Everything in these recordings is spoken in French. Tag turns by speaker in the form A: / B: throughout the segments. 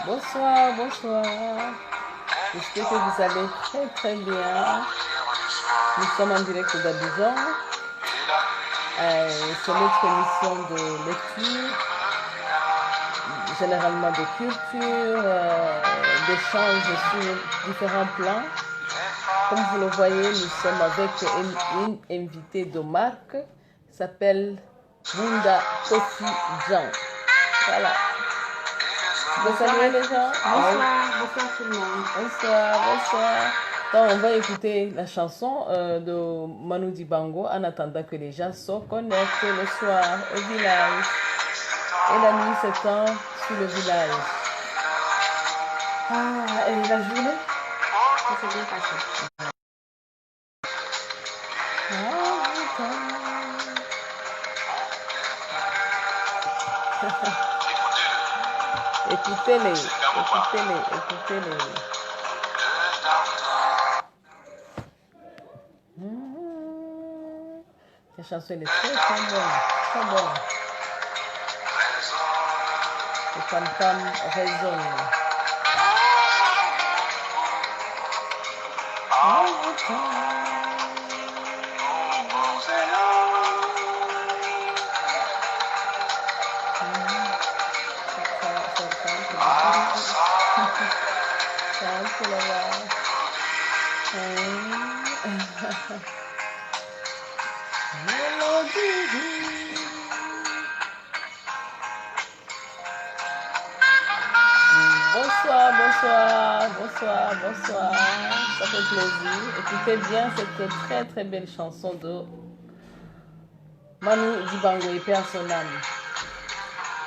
A: Bonsoir, bonsoir. J'espère que vous allez très très bien. Nous sommes en direct d'Abidjan. C'est notre émission de lecture, généralement de culture, d'échanges sur différents plans. Comme vous le voyez, nous sommes avec une invitée de marque qui s'appelle Munda Kofi Jean. Voilà. Tu peux saluer les gens?
B: Bonsoir tout le monde.
A: Bonsoir. Donc, on va écouter la chanson de Manu Dibango en attendant que les gens se connectent le soir au village. Et la nuit s'étend sur le village. Ah, et la journée?
B: Ça s'est bien passé.
A: Écoutez-les. La chanson elle est très bonne. Le tam-tam résonne. Bonsoir. Ça fait plaisir. Écoutez bien cette très très belle chanson de Manu Dibango et Personnam.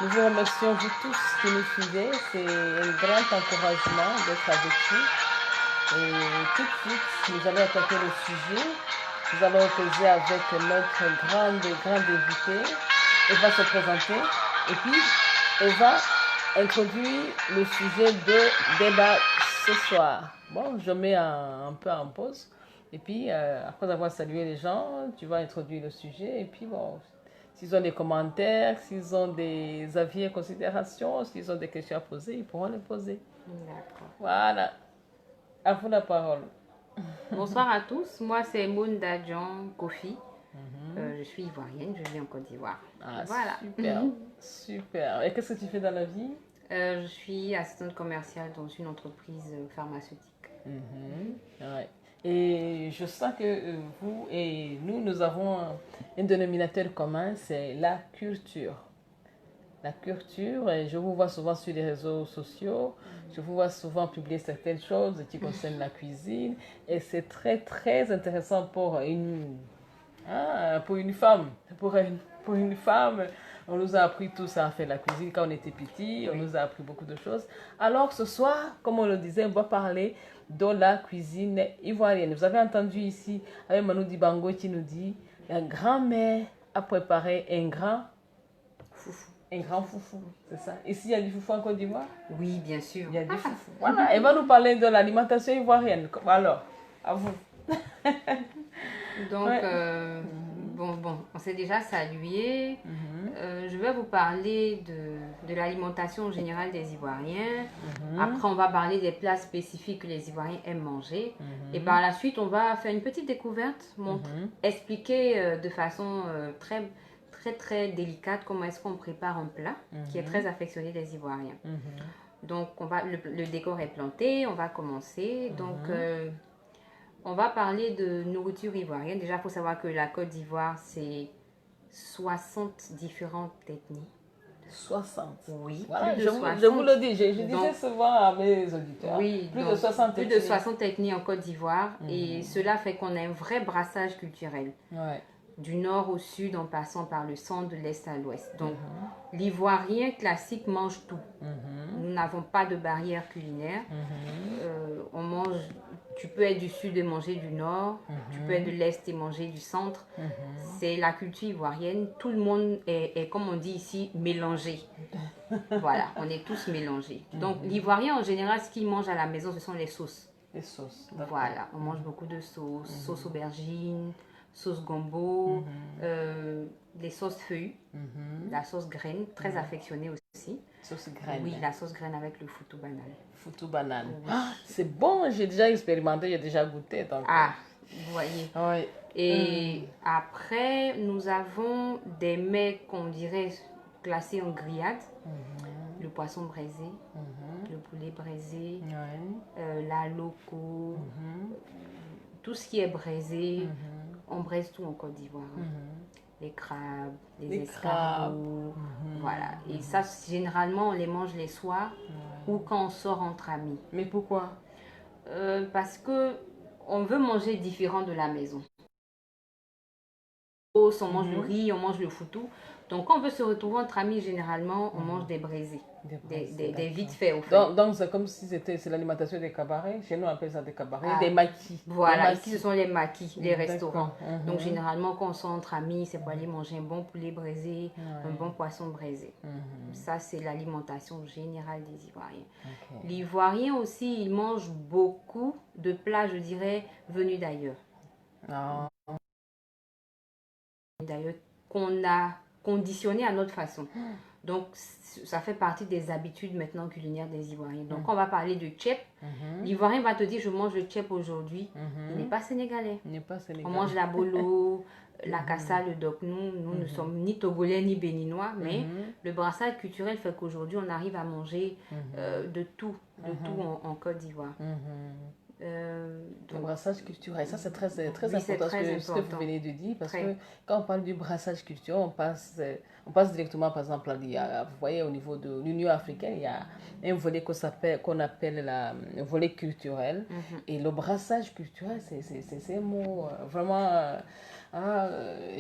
A: Nous vous remercions vous tous qui nous suivez. C'est un grand encouragement d'être avec vous. Et tout de suite, nous allons attaquer le sujet. Nous allons causer avec notre grande invitée. Elle va se présenter et puis elle va introduire le sujet de débat ce soir. Bon, je mets un peu en pause. Et puis, après avoir salué les gens, tu vas introduire le sujet. Et puis, bon, s'ils ont des commentaires, s'ils ont des avis et considérations, s'ils ont des questions à poser, ils pourront les poser.
B: D'accord.
A: Voilà. À vous la parole.
B: Bonsoir à tous. Moi, c'est Munda Jean Kofi. Je suis ivoirienne, je vis en Côte d'Ivoire.
A: Ah,
B: voilà.
A: Super. Et qu'est-ce que tu fais dans la vie?
B: Je suis assistante commerciale dans une entreprise pharmaceutique.
A: Ouais. Et je sens que vous et nous avons un dénominateur commun, c'est la culture. La culture, et je vous vois souvent sur les réseaux sociaux, je vous vois souvent publier certaines choses qui concernent la cuisine, et c'est très très intéressant pour une femme. Pour une femme, on nous a appris tous à faire la cuisine quand on était petit, on nous a appris beaucoup de choses. Alors ce soir, comme on le disait, on va parler de la cuisine ivoirienne. Vous avez entendu ici avec Manu Dibango qui nous dit la grand-mère a préparé un grand foufou, c'est ça. Ici, il y a du foufou en Côte d'Ivoire?
B: Oui, bien sûr.
A: Il y a du foufou. Voilà, elle va nous parler de l'alimentation ivoirienne. Alors, à vous.
B: Donc, on s'est déjà salué. Je vais vous parler de l'alimentation générale des Ivoiriens. Après, on va parler des plats spécifiques que les Ivoiriens aiment manger. Et par la suite, on va faire une petite découverte, expliquer de façon très délicate comment est-ce qu'on prépare un plat qui est très affectionné des Ivoiriens. Donc, le décor est planté, on va commencer. Donc, on va parler de nourriture ivoirienne. Déjà, il faut savoir que la Côte d'Ivoire, c'est 60 différentes ethnies.
A: 60?
B: Oui,
A: voilà,
B: plus de 60.
A: Je vous le dis, je disais souvent à mes auditeurs.
B: Oui,
A: plus de 60
B: ethnies. Plus de 60 ethnies en Côte d'Ivoire. Et cela fait qu'on a un vrai brassage culturel.
A: Ouais.
B: Du nord au sud en passant par le centre, de l'est à l'ouest. Donc, l'Ivoirien classique mange tout. Nous n'avons pas de barrière culinaire. On mange, tu peux être du sud et manger du nord, tu peux être de l'est et manger du centre. C'est la culture ivoirienne. Tout le monde est, comme on dit ici, mélangé. Voilà, on est tous mélangés. Donc, l'Ivoirien, en général, ce qu'il mange à la maison, ce sont les sauces.
A: Les sauces.
B: Voilà, on mange beaucoup de sauces. Sauce aubergine, sauce gombo, les sauces feuillues. la sauce graine, très affectionnée aussi.
A: Sauce graine.
B: Oui, la sauce graine avec le foutou banane.
A: Foutou banane.
B: Oui.
A: Ah, c'est bon, j'ai déjà expérimenté, j'ai déjà goûté. Donc,
B: Ah, vous voyez.
A: oui.
B: Et après, nous avons des mets qu'on dirait classés en grillade. Le poisson braisé, le poulet braisé, la loco, tout ce qui est braisé. On braise tout en Côte d'Ivoire. Les crabes, les escargots. Voilà. Et ça, généralement, on les mange les soirs ou quand on sort entre amis.
A: Mais pourquoi?
B: Parce que on veut manger différent de la maison. On mange le riz, on mange le foutou. Donc, quand on veut se retrouver entre amis, généralement, on mange des braisés. Des vite faits, au fait.
A: Donc c'est comme si c'est l'alimentation des cabarets. Chez nous, on appelle ça des cabarets, des maquis.
B: Voilà, ici, ce sont les maquis, les restaurants. Donc, généralement, quand on sort entre amis, c'est pour aller manger un bon poulet braisé, un bon poisson braisé. Ça, c'est l'alimentation générale des Ivoiriens. L'Ivoirien aussi, il mange beaucoup de plats, je dirais, venus d'ailleurs. D'ailleurs, qu'on a conditionné à notre façon. Donc, ça fait partie des habitudes maintenant culinaires des Ivoiriens. Donc, quand on va parler de tchèp, l'Ivoirien va te dire, je mange le tchèp aujourd'hui. Il n'est pas sénégalais. On mange la bolo, la kassa, le doknou. Nous ne sommes ni togolais ni béninois, mais le brassage culturel fait qu'aujourd'hui, on arrive à manger de tout en Côte d'Ivoire.
A: Le brassage culturel, ça c'est très important, ce que vous venez de dire, parce que quand on parle du brassage culturel, on passe directement, par exemple, vous voyez, au niveau de l'Union africaine, il y a un volet qu'on appelle le volet culturel, et le brassage culturel, c'est un mot vraiment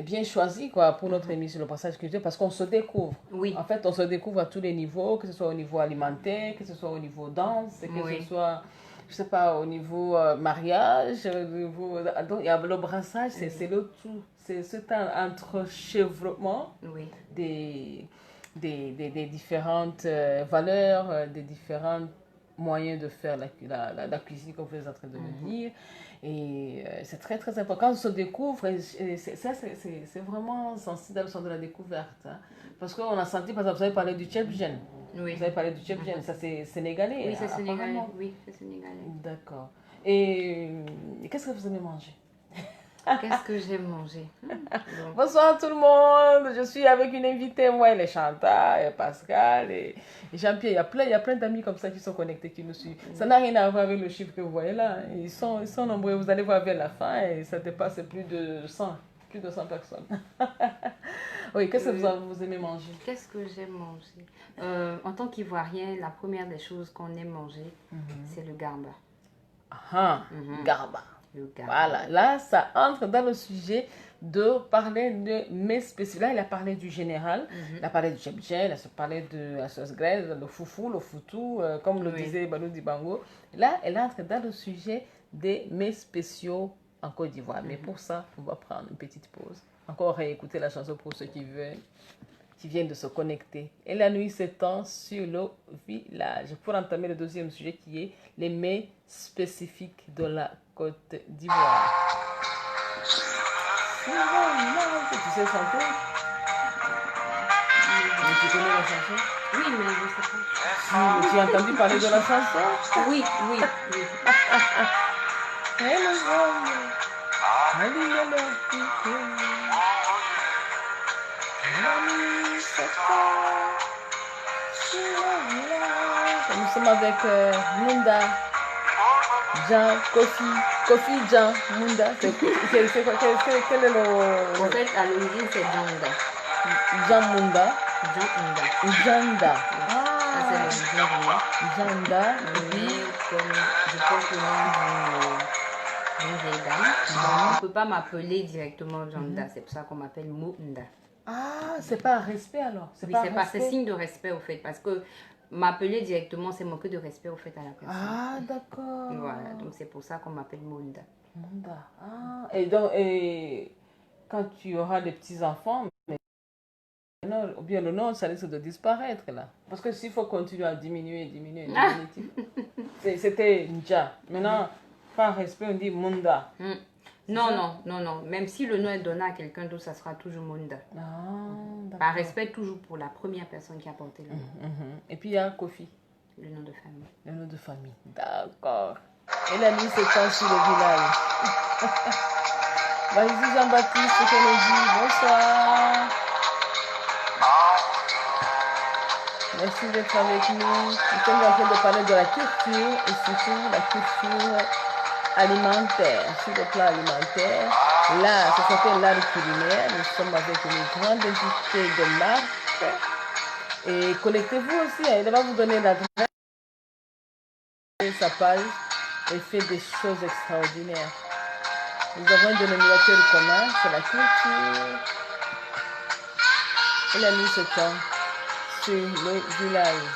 A: bien choisi quoi, pour notre émission, le brassage culturel, parce qu'on se découvre. En fait, on se découvre à tous les niveaux, que ce soit au niveau alimentaire, que ce soit au niveau danse, que ce soit... je sais pas, au niveau mariage, donc il y a le brassage, c'est le tout. C'est un entrechevauchement des différentes valeurs, des différents moyens de faire la cuisine, comme vous êtes en train de le dire. Et c'est très très important. Quand on se découvre, c'est vraiment sensible dans le sens de la découverte. Hein. Parce qu'on a senti, par exemple, vous avez parlé du tchèp-gène. Vous avez parlé du tchèp-gène, ça c'est sénégalais.
B: Oui, c'est sénégalais. Oui, c'est sénégalais.
A: D'accord. Et qu'est-ce que vous aimez manger?
B: Qu'est-ce que j'aime manger?
A: Bonsoir tout le monde, je suis avec une invitée, moi, elle est Chantal, et Pascal, et Jean-Pierre. Il y a plein d'amis comme ça qui sont connectés, qui nous suivent. Ça n'a rien à voir avec le chiffre que vous voyez là. Ils sont nombreux, vous allez voir vers la fin, et ça dépasse plus de 100 personnes. Oui, qu'est-ce que vous aimez manger?
B: Qu'est-ce que j'aime manger? En tant qu'Ivoirien, la première des choses qu'on aime manger, c'est le garba.
A: Garba. Voilà, là, ça entre dans le sujet de parler de mets spécifiques. Là, il a parlé du général, il a parlé du tchèp-tchèp, il a parlé de la sauce graine, le foufou, le foutou, comme le disait Balou Dibango. Là, elle entre dans le sujet des mets spéciaux en Côte d'Ivoire. Mais pour ça, on va prendre une petite pause. Encore réécouter la chanson pour ceux qui viennent de se connecter. Et la nuit s'étend sur le village. Pour entamer le deuxième sujet qui est les mets spécifiques de la Côte d'Ivoire. Tu sais chanter? Tu connais la chanson?
B: Oui, mais je ne sais pas.
A: Si, tu as entendu parler de la chanson?
B: Oui.
A: Nous sommes avec Munda, Jean, Kofi, Jean, Munda. C'est quoi? Quel est le...
B: En fait, à l'origine, c'est Janda.
A: Jean Munda. Janda.
B: Ça, c'est l'origine.
A: Janda.
B: Mais comme je porte le nom d'une vieille dame, on ne peut pas m'appeler directement Janda. C'est pour ça qu'on m'appelle Munda.
A: Ah, c'est pas un respect alors?
B: C'est signe de respect au fait, parce que m'appeler directement, c'est manquer de respect au fait à la personne.
A: Ah, d'accord.
B: Voilà, donc c'est pour ça qu'on m'appelle Munda.
A: Munda. Ah, et quand tu auras des petits-enfants, ou bien le nom, ça risque de disparaître là. Parce que s'il faut continuer à diminuer. C'était Nja. Maintenant, par respect, on dit Munda.
B: Non, non, non, non. Même si le nom est donné à quelqu'un d'autre, ça sera toujours Monda. Par respect, toujours pour la première personne qui a porté le nom.
A: Et puis il y a Kofi.
B: Le nom de famille.
A: Le nom de famille. D'accord. Et la nuit s'étend sur le village. Vas-y Jean-Baptiste Kennedy, bonsoir. Merci d'être avec nous. Nous sommes en train de parler de la culture et surtout la culture alimentaire, sur le plan alimentaire. Là, ça s'appelle l'art culinaire. Nous sommes avec une grande invitée de marque. Et connectez-vous aussi, elle va vous donner l'adresse. Sa page et fait des choses extraordinaires. Nous avons un dénominateur commun, c'est la culture. Et la nuit s'étend sur le village.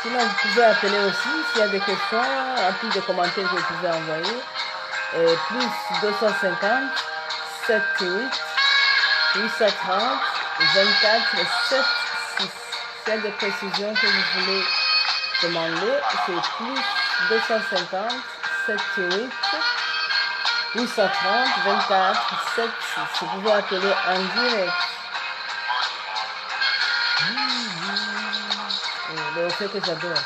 A: Sinon, vous pouvez appeler aussi s'il y a des questions, en plus des commentaires que vous pouvez envoyer. Et plus 250 78 830 24 76. S'il y a des précisions que vous voulez demander, c'est plus 250 78 830 24 76. Vous pouvez appeler en direct. Le reflet que j'adore.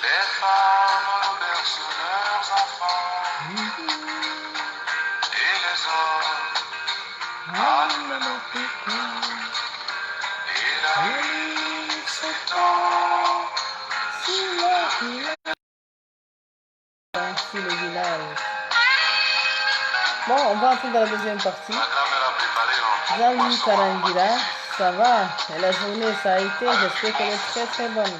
C: Les femmes bercent leurs enfants et les hommes allument leurs feux. Et la nuit s'étend
A: sur le village. Bon, on va entrer dans la deuxième partie.
C: Ma grand-mère a préparé un
A: Jean-Louis Karangira, ça va. Et la journée, ça a été. J'espère qu'elle est très très bonne.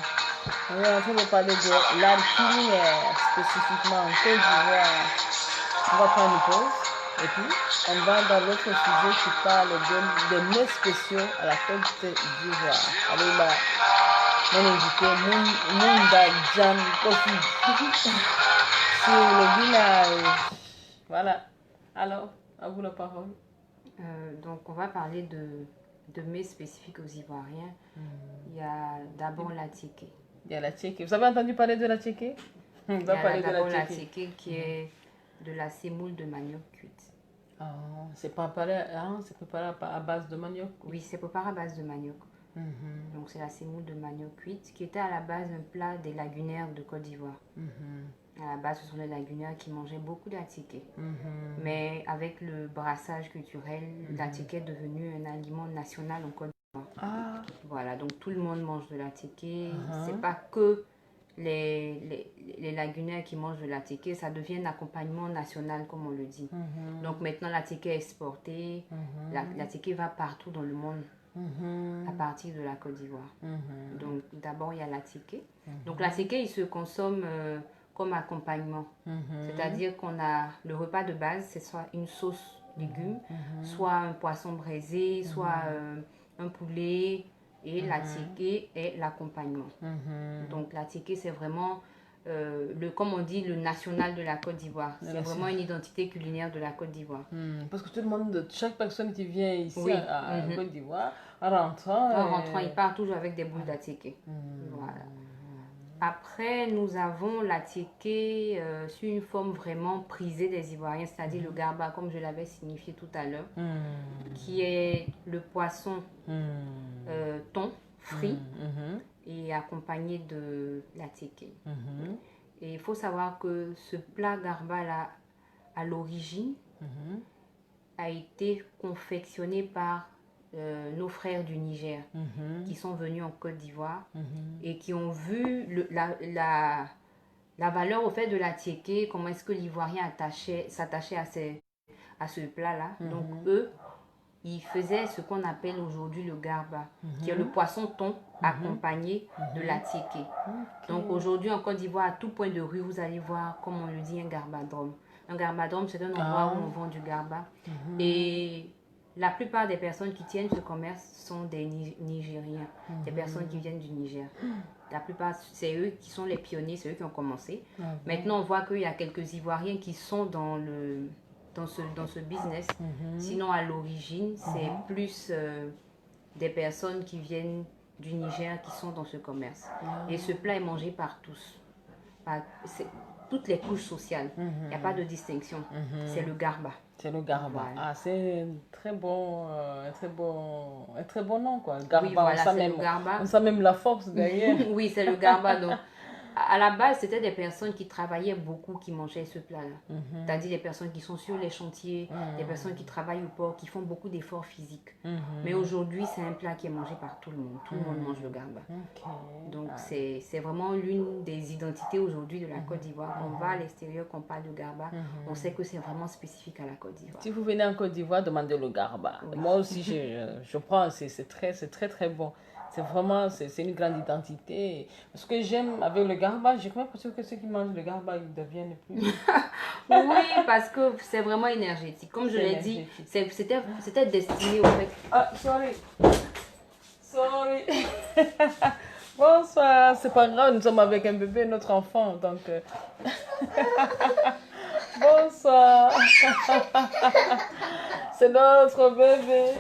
A: On est en train de parler de l'art culinaire, spécifiquement en Côte d'Ivoire. On va prendre une pause. Et puis, on va dans l'autre sujet qui parle des mets spéciaux à la Côte d'Ivoire. Avec mon invité, Munda Jam Kofi, sur le village. Voilà. Alors, à vous la parole.
B: Donc, on va parler de mets spécifiques aux Ivoiriens. Il y a d'abord la tchéké.
A: Il y a la tchéké. Vous avez entendu parler de la tchéké? On va parler de la
B: tchéké qui est de la semoule de manioc cuite.
A: C'est préparé à base de manioc?
B: Oui, c'est préparé à base de manioc. Donc, c'est la semoule de manioc cuite qui était à la base un plat des lagunaires de Côte d'Ivoire. À la base, ce sont les lagunaires qui mangeaient beaucoup d'attiqué. Mais avec le brassage culturel, l'attiqué est devenu un aliment national en Côte d'Ivoire. Voilà, donc tout le monde mange de l'attiqué. C'est pas que les lagunaires qui mangent de l'attiqué, ça devient un accompagnement national, comme on le dit. Donc maintenant, l'attiqué est exporté. L'attiqué va partout dans le monde. À partir de la Côte d'Ivoire. Donc d'abord, il y a l'attiqué. Donc l'attiqué, il se consomme comme accompagnement. C'est-à-dire qu'on a le repas de base, c'est soit une sauce légumes, soit un poisson braisé, soit un poulet, et l'attiqué est l'accompagnement. Donc l'attiqué, c'est vraiment, comme on dit, le national de la Côte d'Ivoire. C'est vraiment une identité culinaire de la Côte d'Ivoire.
A: Parce que tout le monde, chaque personne qui vient ici à Côte d'Ivoire, en rentrant,
B: il part toujours avec des boules d'attiqué. Voilà. Après, nous avons l'attiqué sur une forme vraiment prisée des Ivoiriens, c'est-à-dire le garba, comme je l'avais signifié tout à l'heure, qui est le poisson thon frit et accompagné de l'attiqué. Et il faut savoir que ce plat garba-là, à l'origine, a été confectionné par nos frères du Niger qui sont venus en Côte d'Ivoire et qui ont vu la valeur au fait de la tchéké, comment est-ce que l'Ivoirien s'attachait à ce plat-là. Donc eux, ils faisaient ce qu'on appelle aujourd'hui le garba, qui est le poisson thon accompagné de la tchéké. Donc aujourd'hui en Côte d'Ivoire, à tout point de rue, vous allez voir, comme on le dit, un garbadrome. Un garbadrome, c'est un endroit où on vend du garba. Et la plupart des personnes qui tiennent ce commerce sont des Nigériens, des personnes qui viennent du Niger. La plupart, c'est eux qui sont les pionniers, c'est eux qui ont commencé. Maintenant, on voit qu'il y a quelques Ivoiriens qui sont dans ce business. Sinon, à l'origine, c'est plus des personnes qui viennent du Niger qui sont dans ce commerce. Et ce plat est mangé par tous. c'est toutes les couches sociales. Il n'y a pas de distinction. C'est le garba.
A: C'est le garba.
B: Voilà.
A: Ah, c'est un très bon, un très bon nom, quoi. Garba,
B: Oui, voilà,
A: on sent
B: c'est
A: même,
B: le garba.
A: on sent même la force derrière.
B: Oui, c'est le garba. Donc, à la base, c'était des personnes qui travaillaient beaucoup qui mangeaient ce plat-là. C'est-à-dire des personnes qui sont sur les chantiers, des personnes qui travaillent au port, qui font beaucoup d'efforts physiques. Mais aujourd'hui, c'est un plat qui est mangé par tout le monde. Tout le monde mange le garba. Donc, c'est vraiment l'une des identités aujourd'hui de la Côte d'Ivoire. On va à l'extérieur, qu'on parle de garba, on sait que c'est vraiment spécifique à la Côte d'Ivoire.
A: Si vous venez en Côte d'Ivoire, demandez le garba.
B: Oui.
A: Moi aussi, je prends, c'est très, très bon. C'est vraiment, c'est une grande identité. Ce que j'aime avec le garba, j'ai quand même l'impression que ceux qui mangent le garba, ils deviennent plus...
B: Oui, parce que c'est vraiment énergétique. Comme je l'ai dit, c'était destiné au fait.
A: Ah, sorry. Bonsoir, c'est pas grave, nous sommes avec un bébé, notre enfant, donc... Bonsoir. C'est notre bébé.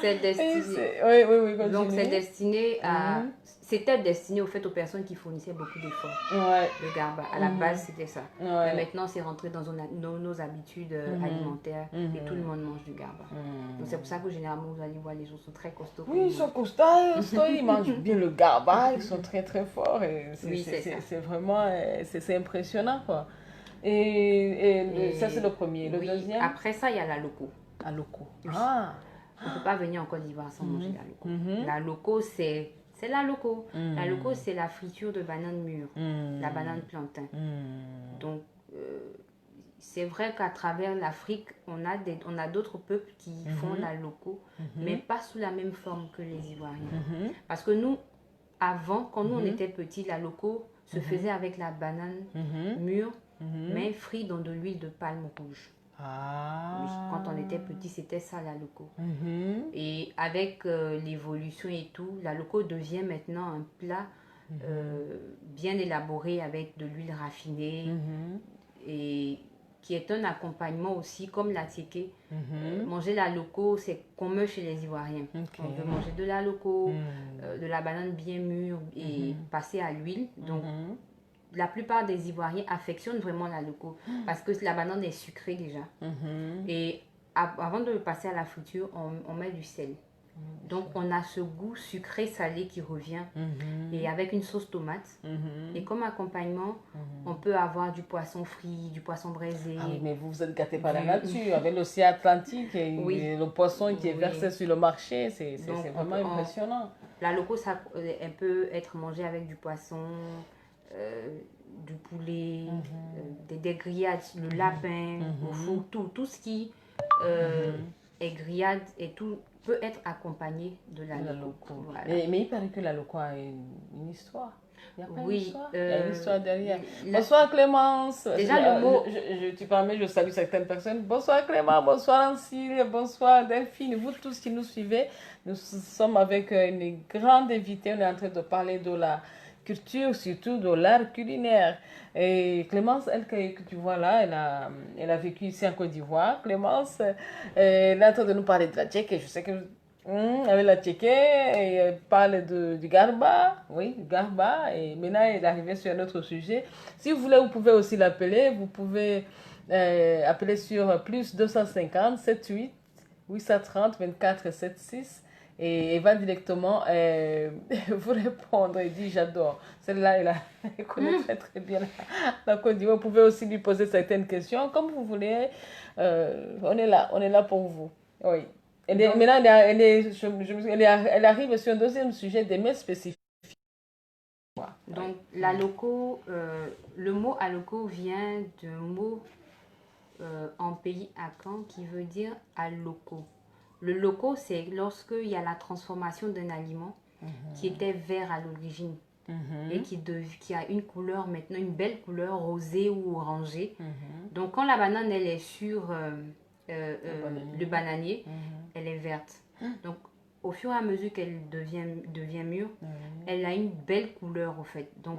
B: C'est destiné.
A: Oui, continue.
B: Donc c'est destiné à. C'était destiné au fait aux personnes qui fournissaient beaucoup d'efforts.
A: Ouais.
B: Le garba. À la base, c'était ça.
A: Ouais.
B: Mais maintenant, c'est rentré dans nos habitudes alimentaires et tout le monde mange du garba. Donc c'est pour ça que généralement, vous allez voir, les gens sont très costauds.
A: Oui, ils sont costauds, ils mangent bien le garba, ils sont très très forts. Et c'est vraiment c'est impressionnant, quoi. Et ça, c'est le premier. Le deuxième?
B: Après ça, il y a la loco.
A: La loco.
B: Oui.
A: Ah.
B: On ne peut pas venir en Côte d'Ivoire sans manger la loco. La loco, c'est la loco. La loco, c'est la friture de banane mûre, la banane plantain. Donc, c'est vrai qu'à travers l'Afrique, on a d'autres peuples qui font la loco, mais pas sous la même forme que les Ivoiriens. Parce que nous, avant, quand nous on était petits, la loco se faisait avec la banane mûre, mais frite dans de l'huile de palme rouge.
A: Ah.
B: Oui, quand on était petit, c'était ça la loco. Et avec l'évolution et tout, la loco devient maintenant un plat bien élaboré avec de l'huile raffinée et qui est un accompagnement aussi comme la tiéké. Manger la loco, c'est commun chez les Ivoiriens. On veut manger de la loco, de la banane bien mûre et passer à l'huile. Donc, la plupart des Ivoiriens affectionnent vraiment la loco parce que la banane est sucrée déjà. Et avant de passer à la friture, on met du sel. Donc, on a ce goût sucré-salé qui revient et avec une sauce tomate. Et comme accompagnement, on peut avoir du poisson frit, du poisson braisé.
A: Ah oui, mais vous êtes gâtés par la nature avec l'océan Atlantique et le poisson qui est versé sur le marché. C'est vraiment impressionnant.
B: La loco, ça elle peut être mangée avec du poisson, du poulet, des grillades, le lapin, au four, tout ce qui est grillade et tout peut être accompagné de la loco. Voilà.
A: Mais il paraît que la loco a une histoire. Il y a pas une histoire. Il y a une histoire derrière. Bonsoir Clémence.
B: Déjà le mot...
A: Tu permets, je salue certaines personnes. Bonsoir Clément, bonsoir Ancille, bonsoir Delphine. Vous tous qui nous suivez, nous sommes avec une grande invitée. On est en train de parler de la culture, surtout de l'art culinaire. Et Clémence, elle que tu vois là, elle a vécu ici en Côte d'Ivoire. Clémence, elle est en train de nous parler de la tchéké. Je sais que avec la tchéké, elle parle du garba. Oui, du garba. Et maintenant, elle est arrivée sur un autre sujet. Si vous voulez, vous pouvez aussi l'appeler. Vous pouvez appeler sur plus 250 78 830 24 76. Et elle va directement vous répondre. Elle dit j'adore. Celle-là, elle connaît très très bien la Côte d'Ivoire. Vous pouvez aussi lui poser certaines questions comme vous voulez. On est là pour vous. Oui. Maintenant, elle arrive sur un deuxième sujet des mets spécifiques.
B: Donc, la loco, le mot aloko vient d'un mot en pays akan qui veut dire aloko. Le loco, c'est lorsqu'il y a la transformation d'un aliment qui était vert à l'origine et qui a une couleur maintenant, une belle couleur rosée ou orangée. Donc, quand la banane, elle est sur le bananier, elle est verte. Donc, au fur et à mesure qu'elle devient mûre, elle a une belle couleur, au fait. Donc,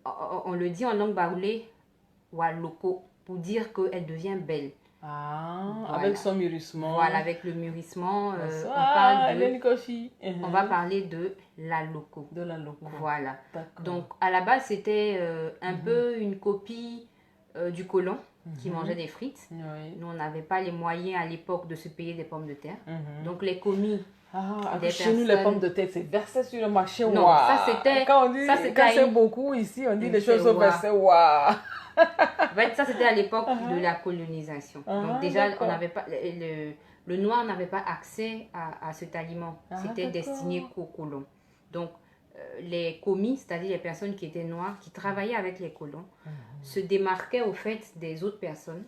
B: on le dit en langue baoulé, ou à loco, pour dire qu'elle devient belle.
A: Ah,
B: Voilà.
A: avec son mûrissement.
B: Voilà, avec le mûrissement,
A: Hélène Kofi.
B: on va parler de la loco.
A: De la loco.
B: Voilà.
A: D'accord.
B: Donc, à la base, c'était un peu une copie du colon qui mangeait des frites.
A: Oui.
B: Nous, on n'avait pas les moyens à l'époque de se payer des pommes de terre.
A: Mhm.
B: Donc, les commis.
A: Ah,
B: des
A: chez nous, les
B: personnes-
A: pommes de terre, c'est versé sur le marché.
B: Non,
A: ouah.
B: ça, c'était-
A: Quand on dit,
B: ça, c'était
A: quand
B: à
A: c'est
B: une-
A: beaucoup ici, on dit les
B: C'est
A: choses sont
B: ouah.
A: versées. Waouh.
B: En fait, ça, c'était à l'époque de la colonisation. Donc, déjà,
A: d'accord.
B: on n'avait pas, le noir n'avait pas accès à cet aliment. C'était
A: d'accord.
B: destiné qu'aux colons. Donc, les commis, c'est-à-dire les personnes qui étaient noires, qui travaillaient avec les colons, se démarquaient au fait des autres personnes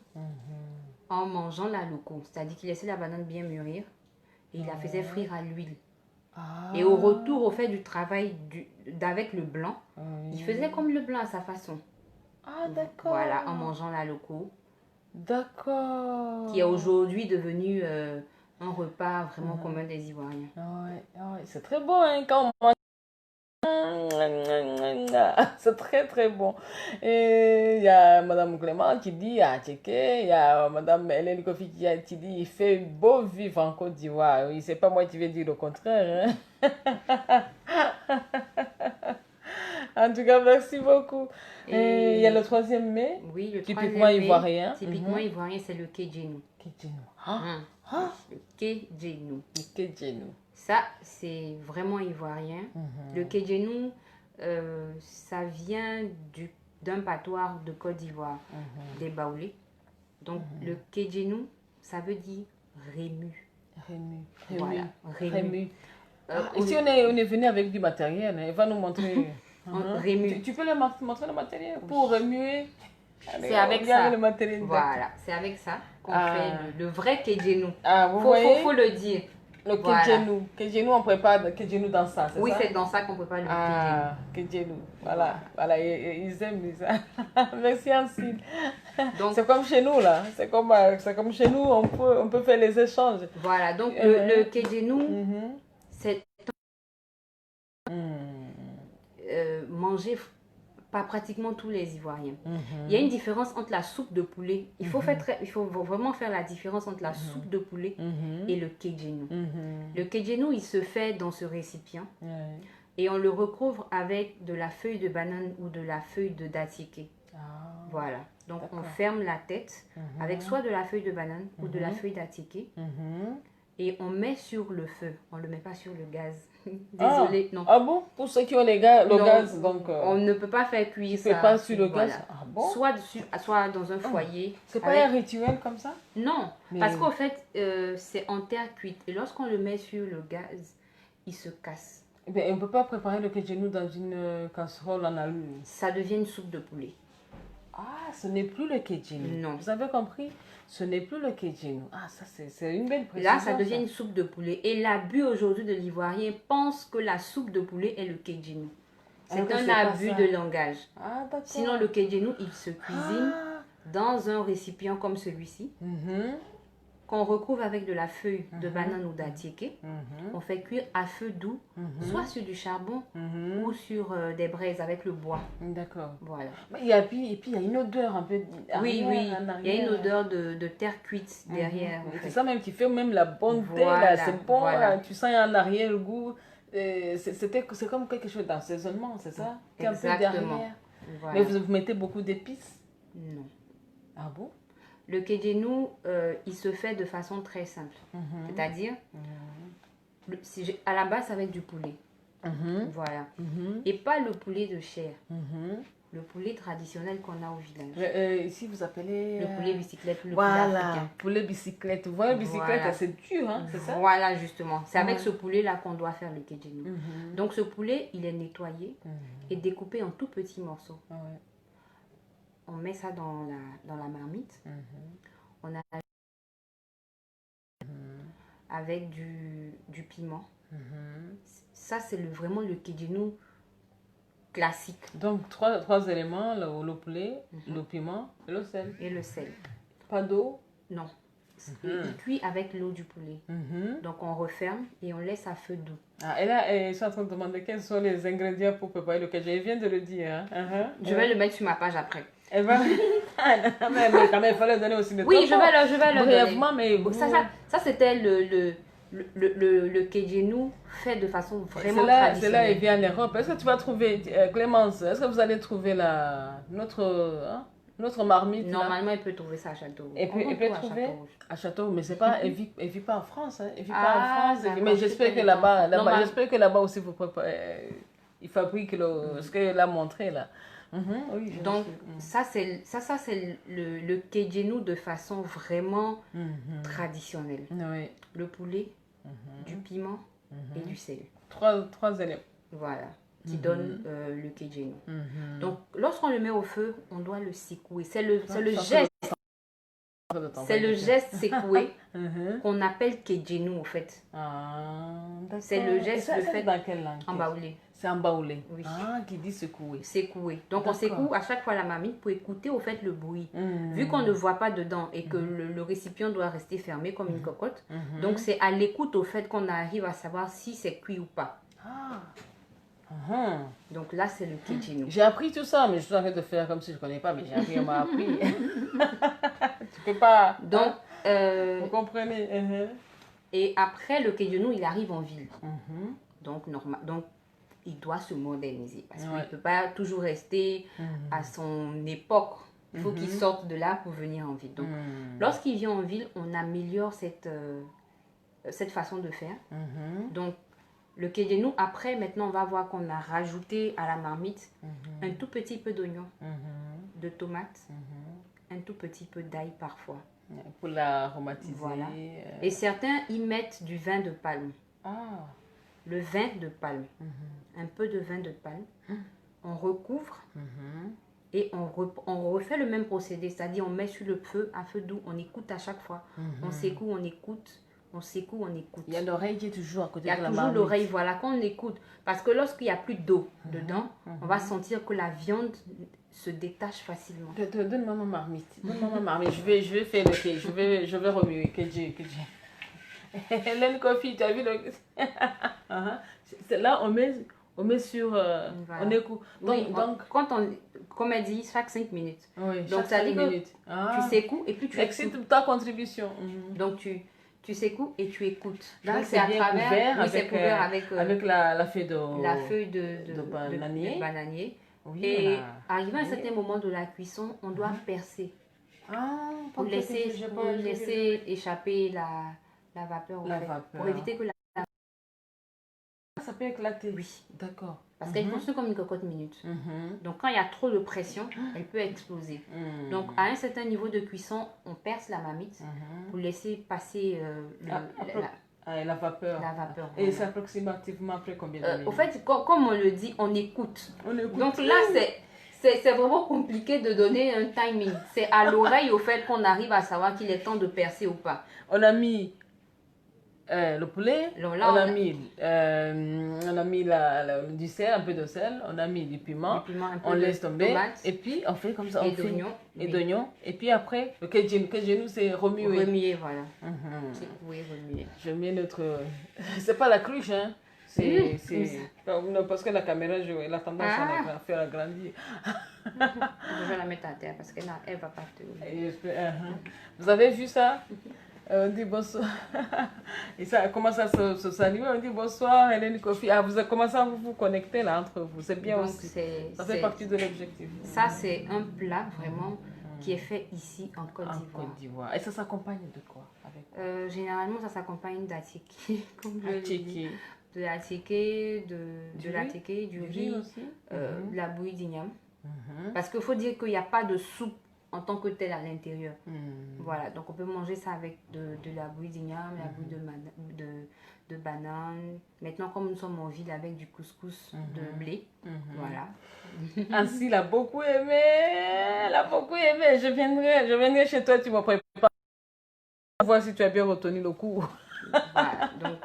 B: en mangeant la loco. C'est-à-dire qu'ils laissaient la banane bien mûrir et ils la faisaient frire à l'huile.
A: Ah.
B: Et au retour, au fait du travail d'avec le blanc,
A: Oui.
B: ils faisaient comme le blanc à sa façon.
A: Ah, d'accord.
B: Voilà, en mangeant la loco,
A: D'accord.
B: qui est aujourd'hui devenu un repas vraiment commun des Ivoiriens.
A: Ouais, c'est très bon, hein, quand on mange. C'est très très bon. Et il y a Madame Clément qui dit à Tchéké, il y a Madame Hélène Kofi qui dit il fait beau vivre en Côte d'Ivoire. Oui, c'est pas moi qui vais dire le contraire. Hein. En tout cas, merci beaucoup. Et il y a le 3e mai,
B: Oui, le
A: typiquement
B: 3e mai,
A: ivoirien.
B: Typiquement ivoirien, c'est le Kedjenou.
A: Kedjenou. Ah,
B: Le Kedjenou.
A: le Kedjenou.
B: Ça, c'est vraiment ivoirien. Le Kedjenou, ça vient d'un patois de Côte d'Ivoire, des Baoulés. Donc, le Kedjenou, ça veut dire rému.
A: Rému.
B: Voilà, rému.
A: Rému. Ici, on est venu avec du matériel. Hein. Il va nous montrer.
B: Rému.
A: Tu peux leur montrer le matériel pour remuer. Allez,
B: C'est avec
A: on vient
B: ça.
A: le matériel.
B: Voilà, c'est avec ça qu'on
A: Ah.
B: fait le vrai Kedjenou.
A: Ah, vous voyez
B: Faut le dire.
A: le
B: Voilà.
A: Kedjenou. Kedjenou, on prépare le Kedjenou dans ça, c'est
B: Oui,
A: ça?
B: c'est dans ça qu'on prépare le
A: Ah, Kedjenou. Voilà, voilà, ils aiment ça. Merci, Ansine.
B: Donc,
A: C'est comme chez nous, là. C'est comme chez nous, on peut faire les échanges.
B: voilà, donc le Kedjenou,
A: Mhm.
B: c'est mangé par pratiquement tous les Ivoiriens. Il y a une différence entre la soupe de poulet. Il faut vraiment faire la différence entre la soupe de poulet et le Kedjenou. Le Kedjenou, il se fait dans ce récipient
A: Ouais.
B: et on le recouvre avec de la feuille de banane ou de la feuille de dattiqué.
A: Ah.
B: Voilà. Donc on
A: D'accord.
B: ferme la tête avec soit de la feuille de banane ou de la feuille dattiqué
A: Mhm.
B: et on met sur le feu. On ne le met pas sur le gaz. Désolée, non.
A: Ah bon? Pour ceux qui ont le
B: Non,
A: gaz, donc...
B: on ne peut pas faire cuire
A: tu
B: ça.
A: fais pas sur le
B: Voilà.
A: gaz? Ah bon?
B: Soit dans un foyer.
A: C'est pas
B: avec-
A: un rituel comme ça?
B: Non,
A: Mais-
B: parce qu'au fait, c'est en terre cuite. Et lorsqu'on le met sur le gaz, il se casse.
A: Eh bien, on ne peut pas préparer le kedjenou dans une casserole en alu.
B: Ça devient une soupe de poulet.
A: Ah, ce n'est plus le kedjenou.
B: Non.
A: Vous avez compris? Ce n'est plus le kedjenou. Ah, ça, c'est une belle précision.
B: Là, ça devient une soupe de poulet. Et l'abus aujourd'hui de l'Ivoirien pense que la soupe de poulet est le kedjenou. C'est
A: Alors que
B: un
A: c'est pas
B: abus
A: ça.
B: de langage.
A: Ah, d'accord.
B: Sinon, le kedjenou, il se cuisine
A: Ah.
B: dans un récipient comme celui-ci,
A: Mhm.
B: qu'on recouvre avec de la feuille de banane ou d'attiéké.
A: Mhm.
B: On fait cuire à feu doux, soit sur du charbon
A: Mhm.
B: ou sur des braises avec le bois.
A: D'accord.
B: Voilà.
A: Mais et puis, il y a une odeur un peu.
B: Oui,
A: arrière,
B: oui,
A: en
B: il y a
A: arrière.
B: une odeur de terre cuite derrière. en
A: Et
B: fait.
A: c'est ça même qui fait même la bonne thé,
B: Voilà,
A: là. C'est bon,
B: voilà.
A: là. Tu sens en arrière le goût. C'est comme quelque chose d'assaisonnement, c'est ça? Qui est un peu
B: Exactement.
A: derrière.
B: Voilà.
A: Mais vous mettez beaucoup d'épices?
B: Non.
A: Ah bon?
B: Le kedjenou, il se fait de façon très simple. C'est-à-dire, à la base, avec du poulet. Voilà. Et pas le poulet de chair. Le poulet traditionnel qu'on a au village.
A: Ici, vous appelez...
B: Le poulet bicyclette, le poulet
A: Voilà,
B: africain.
A: poulet bicyclette. Vous voyez, bicyclette,
B: Voilà.
A: c'est dur, hein, c'est ça?
B: Voilà, justement. C'est avec ce poulet-là qu'on doit faire le kedjenou.
A: Mhm.
B: Donc, ce poulet, il est nettoyé et découpé en tout petits morceaux.
A: Ah ouais.
B: On met ça dans la marmite. On a avec du piment. Ça, c'est vraiment le kedjenou classique.
A: Donc, trois éléments, le poulet, le piment et le sel.
B: Et le sel.
A: Pas d'eau?
B: Non. Il cuit avec l'eau du poulet.
A: Mhm.
B: Donc, on referme et on laisse à feu doux.
A: Ah, et là, je suis en train de demander quels sont les ingrédients pour préparer le kedjenou. Je viens de le dire. Hein.
B: Je vais le mettre sur ma page après.
A: Elle va... Mais quand même, il fallait donner aussi le
B: Oui,
A: temps.
B: je vais le
A: brièvement,
B: donner.
A: mais
B: Ça c'était le kejenu fait de façon vraiment
A: c'est là, il
B: traditionnelle.
A: vient en Europe. Est-ce que tu vas trouver, Clémence, est-ce que vous allez trouver notre marmite là?
B: Normalement, il peut trouver ça à Château.
A: Et puis,
B: On
A: peut
B: trouve à
A: trouver
B: Château-Rouge.
A: à Château, mais c'est pas, elle vit pas en France, hein. Elle vit pas
B: Ah,
A: en France.
B: d'accord,
A: Mais j'espère
B: c'est
A: que
B: pas
A: là-bas,
B: Normal.
A: j'espère que là-bas aussi vous préparez, ils fabriquent ce qu'elle a montré là. Oui, je
B: Donc,
A: sais.
B: ça c'est le kejenu de façon vraiment
A: Mhm.
B: traditionnelle.
A: Oui.
B: Le poulet, du piment et du sel.
A: Trois éléments.
B: Voilà, qui donne le kejenu.
A: Mhm.
B: Donc, lorsqu'on le met au feu, on doit le secouer. C'est le
A: Ça,
B: geste, c'est le geste secoué
A: Mhm.
B: qu'on appelle kejenu en fait.
A: Ah, d'accord.
B: C'est le
A: Et
B: geste,
A: ça,
B: le
A: c'est
B: fait
A: dans quelle langue?
B: en baoulé.
A: C'est en baoulé.
B: Oui.
A: Ah, qui dit secouer.
B: Secouer. Donc, on
A: D'accord.
B: secoue à chaque fois la marmite pour écouter au fait le bruit.
A: Mhm.
B: Vu qu'on ne voit pas dedans et que le récipient doit rester fermé comme une cocotte,
A: Mhm.
B: donc c'est à l'écoute au fait qu'on arrive à savoir si c'est cuit ou pas.
A: Ah. Mhm.
B: Donc là, c'est le kejenu.
A: J'ai appris tout ça, mais je suis en train de faire comme si je ne connais pas, mais j'ai appris, on m'a appris. Tu peux pas.
B: Donc,
A: Vous comprenez?
B: et après, le kejenu, il arrive en ville.
A: Mhm.
B: Donc, donc il doit se moderniser parce qu'il
A: Ouais.
B: ne peut pas toujours rester à son époque. Il faut qu'il sorte de là pour venir en ville. Donc, lorsqu'il vient en ville, on améliore cette façon de faire.
A: Mhm.
B: Donc, le kejenu, après, maintenant, on va voir qu'on a rajouté à la marmite un tout petit peu d'oignon,
A: Mhm.
B: de tomates, un tout petit peu d'ail parfois.
A: Pour l'aromatiser.
B: Voilà. Et certains y mettent du vin de palme.
A: Ah.
B: Le vin de palme. Un peu de vin de palme. On recouvre et on refait le même procédé. C'est-à-dire, on met sur le feu, à feu doux, on écoute à chaque fois. On secoue, on écoute. On secoue, on écoute.
A: Il y a l'oreille qui est toujours à côté
B: Il y
A: de
B: a
A: la
B: toujours
A: marmite.
B: l'oreille, voilà, qu'on écoute. Parce que lorsqu'il n'y a plus d'eau dedans, on va sentir que la viande se détache facilement.
A: Donne-moi ma marmite. Donne-moi ma marmite. Je vais faire le cake. Je vais remuer. KJ. Hélène Coffee, tu as vu le. C'est là, on met sur.
B: Voilà.
A: On écoute.
B: Oui,
A: Donc,
B: comme elle dit, chaque 5 minutes.
A: oui,
B: Donc,
A: chaque
B: ça
A: 5
B: dit que
A: minutes. Ah.
B: tu secoues et puis tu
A: Merci
B: écoutes.
A: de ta contribution.
B: Donc, tu secoues et tu écoutes.
A: Là,
B: Donc,
A: c'est bien couvert
B: oui, c'est
A: avec,
B: couvert avec
A: la feuille de.
B: la feuille de
A: bananier.
B: bananier.
A: Oui,
B: Et
A: voilà.
B: arrivé à un certain moment de la cuisson, on doit percer
A: Ah,
B: pour laisser échapper la vapeur.
A: La
B: au fait,
A: vapeur.
B: Pour éviter que
A: Ça peut éclater.
B: Oui.
A: D'accord.
B: Parce qu'elle fonctionne comme une cocotte minute. Donc quand il y a trop de pression, elle peut exploser. Donc à un certain niveau de cuisson, on perce la marmite pour laisser passer
A: la vapeur.
B: la vapeur.
A: Et c'est approximativement après combien de minutes?
B: Au fait, comme on le dit, on écoute.
A: On écoute.
B: Donc là, c'est vraiment compliqué de donner un timing. C'est à l'oreille au fait qu'on arrive à savoir qu'il est temps de percer ou pas.
A: On a mis le poulet,
B: Là,
A: on a mis du sel, un peu de sel, on a mis du piment,
B: un peu
A: on
B: de
A: laisse tomber,
B: tomate,
A: et puis on fait comme ça,
B: et d'oignon.
A: et d'oignon, et puis après, le kejenu c'est remuer.
B: Remuer, voilà. Oui, remuer.
A: Je mets notre... C'est pas la cruche, hein. C'est... Non, parce que la caméra, elle a tendance à faire agrandir.
B: Je vais la mettre à terre parce qu'elle ne va pas te...
A: Vous avez vu ça? On dit bonsoir. Et ça commence à se saluer. On dit bonsoir, Hélène Kofi. Ah, vous avez commencé à vous connecter là entre vous. C'est bien. Donc, aussi. Ça fait partie de l'objectif.
B: Ça, c'est un plat vraiment qui est fait ici en Côte d'Ivoire.
A: Et ça s'accompagne de quoi avec
B: généralement, ça s'accompagne d'attiqué. De l'attiqué, du riz,
A: aussi.
B: de la bouillie d'igname. Parce qu'il faut dire qu'il n'y a pas de soupe en tant que telle à l'intérieur. Voilà, donc on peut manger ça avec de la bouillie d'igname, la bouillie de banane. Maintenant, comme nous sommes en ville avec du couscous de blé, voilà.
A: Ainsi, elle a beaucoup aimé. Elle a beaucoup aimé. Je viendrai chez toi, tu me prépares. Voir si tu as bien retenu le coup.
B: Voilà, donc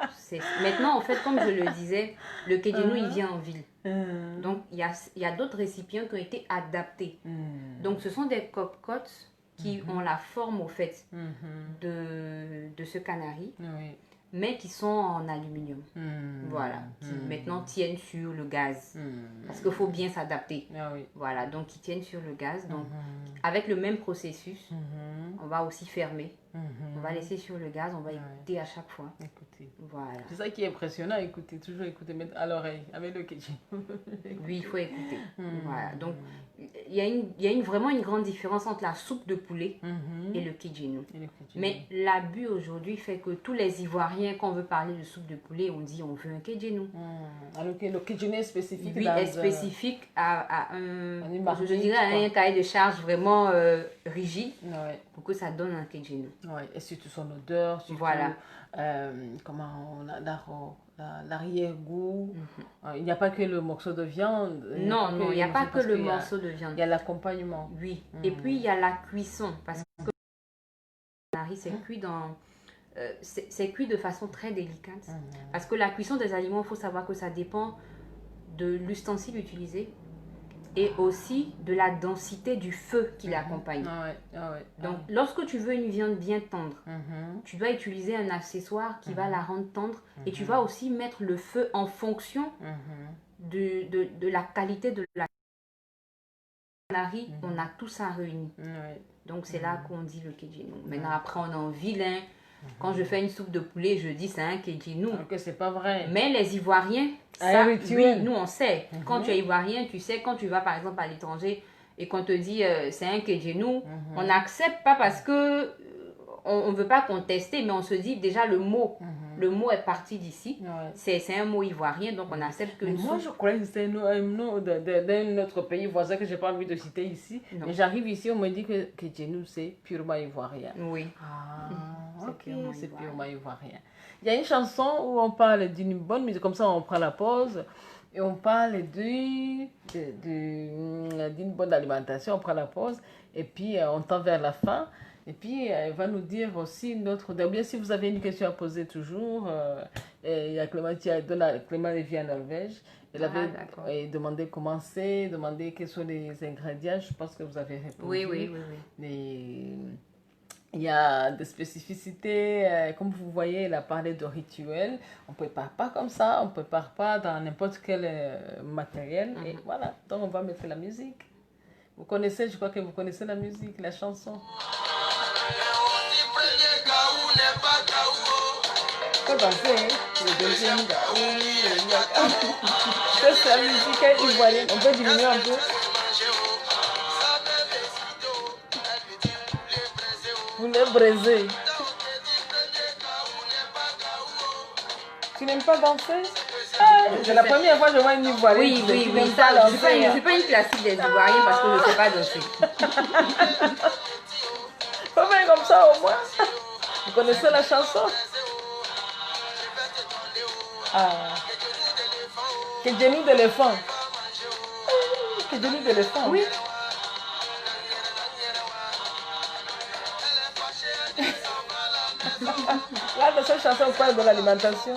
B: maintenant, en fait, comme je le disais, le kejenu, il vient en ville. Donc, il y a d'autres récipients qui ont été adaptés. Donc, ce sont des cocottes qui ont la forme, au fait, de ce canari. mais qui sont en aluminium. Voilà, qui maintenant tiennent sur le gaz. Parce qu'il faut bien s'adapter.
A: Ah oui.
B: Voilà, donc qui tiennent sur le gaz. Donc, avec le même processus, on va aussi fermer. On va laisser sur le gaz, on va écouter à chaque fois.
A: Écoutez.
B: Voilà.
A: C'est ça qui est impressionnant, écouter, toujours écouter, mettre à l'oreille, avec le kitchen.
B: Oui, il faut écouter. Voilà, donc il y a vraiment une grande différence entre la soupe de poulet et le kidjenu. Mais l'abus aujourd'hui fait que tous les Ivoiriens, quand on veut parler de soupe de poulet, on dit on veut un kidjenu.
A: Alors que le kidjenu est spécifique.
B: Oui, est spécifique à un, je dirais,
A: à
B: un cahier de charge vraiment rigide pour que ça donne un kidjenu.
A: Ouais, et surtout son odeur, surtout
B: voilà.
A: Comment on a l'arrière-goût. Il n'y a pas que le morceau de viande.
B: Non, il n'y a pas que le morceau de viande.
A: Il y a l'accompagnement.
B: Oui, et puis il y a la cuisson, parce que c'est cuit dans... c'est cuit de façon très délicate. Parce que la cuisson des aliments, il faut savoir que ça dépend de l'ustensile utilisé et aussi de la densité du feu qui l'accompagne. Donc, lorsque tu veux une viande bien tendre, tu dois utiliser un accessoire qui va la rendre tendre et tu vas aussi mettre le feu en fonction de la qualité de la on a tout ça réuni. Donc, c'est là qu'on dit le kidjenu. Maintenant, après, on est en vilain. Quand je fais une soupe de poulet, je dis c'est un kidjenu.
A: Alors que c'est pas vrai.
B: Mais les Ivoiriens, ça, oui, nous on sait. Quand tu es Ivoirien, tu sais, quand tu vas par exemple à l'étranger et qu'on te dit c'est un kidjenu, on n'accepte pas parce que on ne veut pas contester, mais on se dit déjà le mot est parti d'ici. C'est un mot ivoirien, donc on accepte que...
A: Moi, je croyais que c'était un nom d'un autre pays voisin que je n'ai pas envie de citer ici. Non. Mais j'arrive ici, on me dit que kidjenu, c'est purement ivoirien.
B: Oui.
A: C'est purement ivoirien. Il y a une chanson où on parle d'une bonne musique, comme ça on prend la pause, et on parle d'une bonne alimentation, on prend la pause, et puis on tend vers la fin. Et puis, elle va nous dire aussi notre... Ou bien, si vous avez une question à poser toujours, il y a Clément vit en Norvège. Elle avait demandé comment c'est, demandé quels sont les ingrédients. Je pense que vous avez répondu.
B: Oui.
A: Mais il y a des spécificités. Comme vous voyez, elle a parlé de rituels. On ne prépare pas comme ça. On ne prépare pas dans n'importe quel matériel. Et voilà. Donc, on va mettre la musique. Vous connaissez, je crois que vous connaissez la musique, la chanson. Faut danser, le deuxième c'est la musique ivoirienne. On peut diminuer un peu. Vous les braisez. Tu n'aimes pas danser? C'est la première fois que je vois une Ivoirienne.
B: Oui, ça, je ne suis pas une classique des Ivoiriens parce que je ne sais pas danser.
A: Faut faire comme ça au moins. Vous connaissez la chanson? Kidjenu d'éléphant. Kidjenu d'éléphant.
B: Oui.
A: Là, dans cette chanson, on parle de l'alimentation.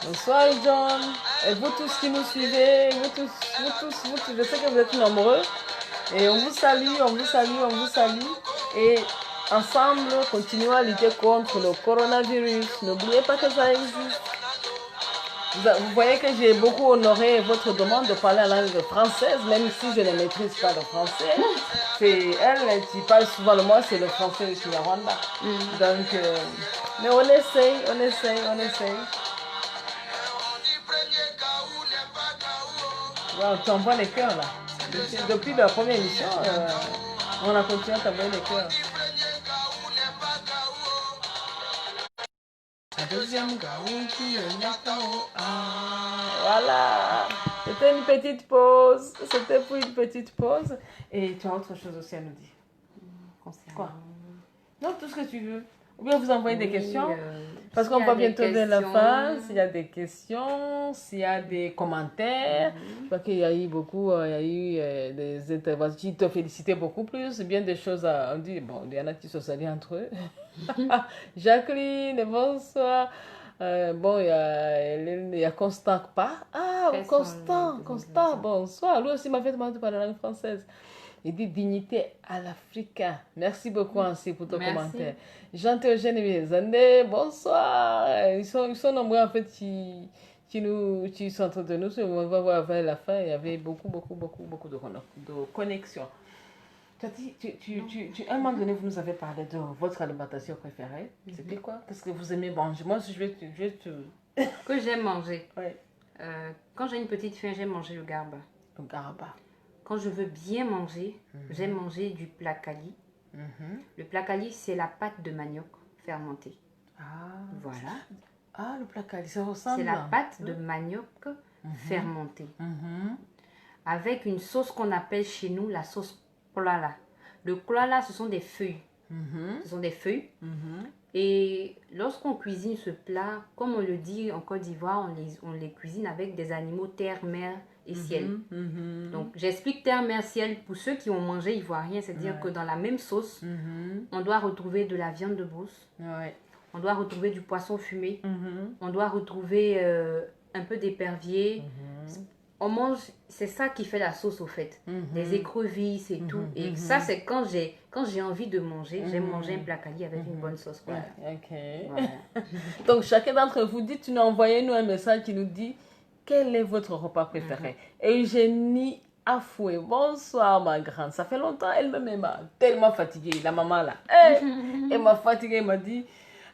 A: Bonsoir John, et vous tous qui nous suivez, vous tous, je sais que vous êtes nombreux. Et on vous salue. Et ensemble, continuons à lutter contre le coronavirus. N'oubliez pas que ça existe. Vous voyez que j'ai beaucoup honoré votre demande de parler en langue française, même si je ne maîtrise pas le français. C'est elle qui parle souvent le mot, c'est le français du Kinyarwanda. Donc, mais on essaye. Wow, tu envoies les cœurs là. Depuis la première émission, on a continué à t'envoyer les cœurs. La deuxième voilà. C'était une petite pause. C'était pour une petite pause. Et tu as autre chose aussi à nous dire. Quoi? Non, tout ce que tu veux. Ou bien vous envoyez des questions. Parce qu'on va bientôt vers la fin. S'il y a des questions, s'il y a des commentaires. Je crois qu'il y a eu beaucoup, il y a eu des interventions qui te félicitaient beaucoup plus. Bien des choses à dire. Bon, il y en a qui se salient entre eux. Jacqueline, bonsoir. Bon, il y a Constant pas. Ah, Constant, bonsoir. Lui aussi m'a fait demander de parler la langue française. Il dit dignité à l'Africain. Merci beaucoup, Ansi, pour ton
B: Merci.
A: commentaire. Jean-Théogène et Zandé, bonsoir. Ils sont nombreux, en fait, qui sont entre nous. On va voir vers la fin, il y avait beaucoup de connexions. Tu as dit, à un moment donné, vous nous avez parlé de votre alimentation préférée. C'était quoi? Qu'est-ce que vous aimez manger? Moi, je vais te...
B: Que j'aime manger.
A: Ouais.
B: Quand j'ai une petite faim, j'aime manger le garba.
A: Le garba.
B: Quand je veux bien manger, j'aime manger du plakali. Le plakali, c'est la pâte de manioc fermentée.
A: Ah.
B: Voilà.
A: Ah, le plakali, ça ressemble.
B: C'est la pâte de manioc fermentée. Avec une sauce qu'on appelle chez nous la sauce klala. Le klala, ce sont des feuilles. Ce sont des feuilles. Et lorsqu'on cuisine ce plat, comme on le dit en Côte d'Ivoire, on les cuisine avec des animaux terre, mer et ciel. Donc, j'explique terre, mer, ciel pour ceux qui ont mangé ivoirien, c'est-à-dire que dans la même sauce, on doit retrouver de la viande de brousse, on doit retrouver du poisson fumé, on doit retrouver un peu d'épervier. On mange, c'est ça qui fait la sauce au fait, des écrevisses et tout. Et ça, c'est quand j'ai envie de manger, j'aime manger un plakali avec une bonne sauce. Voilà.
A: Ok.
B: Voilà.
A: Donc, chacun d'entre vous dit, envoyez-nous un message qui nous dit quel est votre repas préféré. Eugénie Afoué, bonsoir ma grande. Ça fait longtemps, elle-même m'a tellement fatiguée, la maman là. Elle m'a fatiguée, elle m'a dit,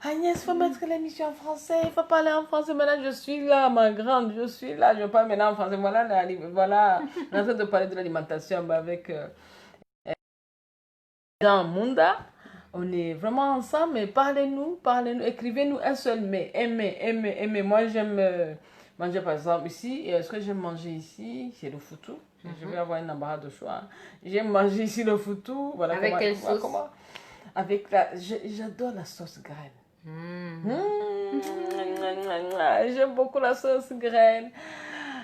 A: Agnès, il faut mettre l'émission en français, il faut parler en français. Maintenant, je suis là, ma grande, je suis là, je parle maintenant en français. Voilà, on est en train de parler de l'alimentation avec Jean Munda. On est vraiment ensemble, mais parlez-nous, écrivez-nous un seul mais. Aimer. Moi, j'aime manger, par exemple, ici. Et ce que j'aime manger ici, c'est le foutou. Je vais avoir une embarras de choix. J'aime manger ici le foutou. Voilà,
B: avec quelle sauce?
A: Avec j'adore la sauce graine. J'aime beaucoup la sauce graine.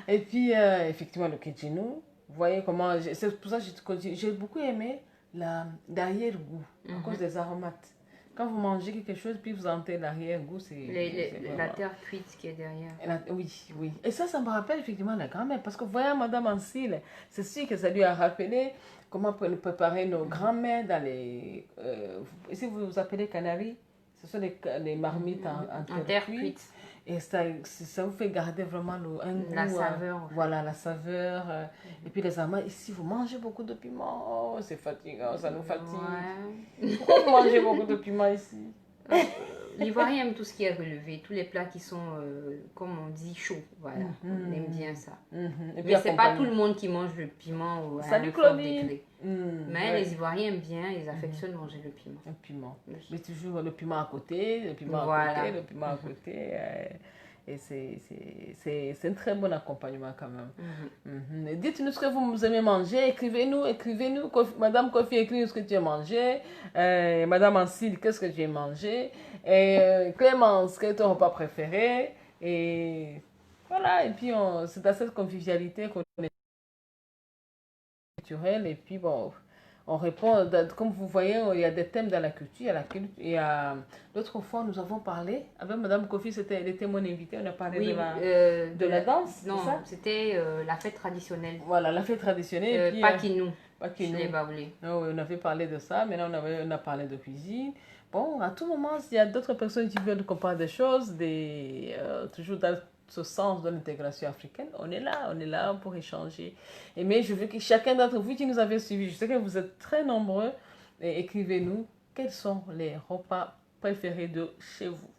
A: Et puis, effectivement, le kedjinu. Vous voyez comment... C'est pour ça que j'ai beaucoup aimé l'arrière-goût, à cause des aromates. Quand vous mangez quelque chose, puis vous sentez l'arrière-goût, c'est
B: la terre cuite qui est derrière.
A: Oui. Et ça me rappelle effectivement la grand-mère. Parce que voyez, Madame Ancille, c'est sûr que ça lui a rappelé comment préparer nos grands-mères dans les... ici, vous vous appelez Canaries. Ce sont les marmites en terre cuite. Et ça vous fait garder vraiment un goût.
B: La saveur.
A: Voilà, la saveur. Et puis les amas, ici, vous mangez beaucoup de piment. Oh, c'est fatigant, ça nous fatigue. Ouais. Pourquoi vous mangez beaucoup de piment ici?
B: L'Ivoirien aime tout ce qui est relevé, tous les plats qui sont, comme on dit, chauds. Voilà, on aime bien ça.
A: Et
B: mais c'est pas tout le monde qui mange le piment à un fort degré. Mais les Ivoiriens aiment bien, ils affectionnent manger le piment.
A: Un piment. Mais toujours le piment à côté, le piment à côté. Et c'est un très bon accompagnement quand même. Dites-nous ce que vous aimez manger, écrivez-nous. Madame Kofi, écris ce que tu as mangé. Madame Ancille, qu'est-ce que tu as mangé. Et Clémence, quel est ton repas préféré. Et voilà, et puis c'est dans cette convivialité qu'on est culturelle. Et puis bon, on répond, comme vous voyez, il y a des thèmes dans la culture. L'autre fois, nous avons parlé, avec Madame Kofi, elle était mon invitée, on a parlé de la danse.
B: Non, c'était la fête traditionnelle.
A: Voilà, la fête traditionnelle.
B: Pakinou.
A: On avait parlé de ça, maintenant on a parlé de cuisine. Bon, à tout moment, s'il y a d'autres personnes qui veulent qu'on parle des choses, toujours dans ce sens de l'intégration africaine, on est là pour échanger. Mais je veux que chacun d'entre vous qui nous avez suivis, je sais que vous êtes très nombreux, écrivez-nous quels sont les repas préférés de chez vous.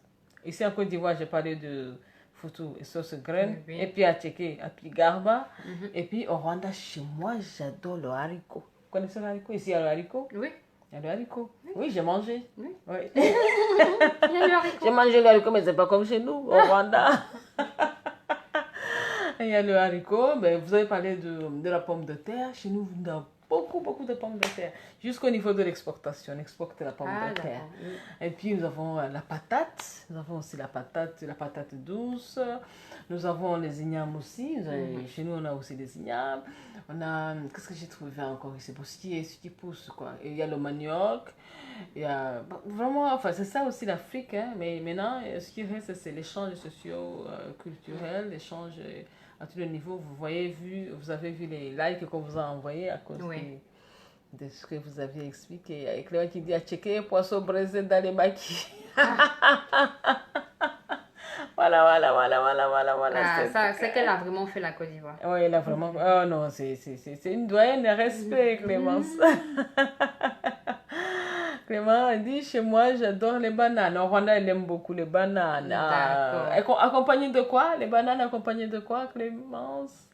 A: Ici en Côte d'Ivoire, j'ai parlé de foutou et sauce graine, et puis à Tchéké, à Pigarba, et puis au Rwanda, chez moi, j'adore le haricot. Vous connaissez le haricot? Ici, il y a le haricot?
B: Oui.
A: Il y a le haricot. Oui, j'ai mangé.
B: Oui.
A: J'ai mangé le haricot, mais c'est pas comme chez nous, au Rwanda. Il y a le haricot. Ben, vous avez parlé de la pomme de terre. Chez nous, on a beaucoup de pommes de terre. Jusqu'au niveau de l'exportation. On exporte la pomme de terre. Et puis, nous avons la patate. Nous avons aussi la patate douce. Nous avons les ignames aussi. Chez nous, on a aussi les ignames. On a... Qu'est-ce que j'ai trouvé encore ici? Pour ce qui pousse, quoi. Et il y a le manioc. Il y a... Vraiment, enfin, c'est ça aussi l'Afrique. Hein. Mais maintenant, ce qui reste, c'est l'échange socio-culturel, l'échange... à tous les niveaux. Vous avez vu les likes qu'on vous a envoyés à cause de ce que vous aviez expliqué. Avec Clément qui dit à checker poisson braisé dans les maquis. Voilà.
B: C'est qu'elle a vraiment fait la Côte d'Ivoire.
A: Oui, elle a vraiment... Oh non, c'est une doyenne de respect, Clémence. Clément dit, chez moi, j'adore les bananes. En Rwanda, elle aime beaucoup les bananes.
B: D'accord.
A: Accompagnées de quoi? Les bananes accompagnées de quoi, Clémence?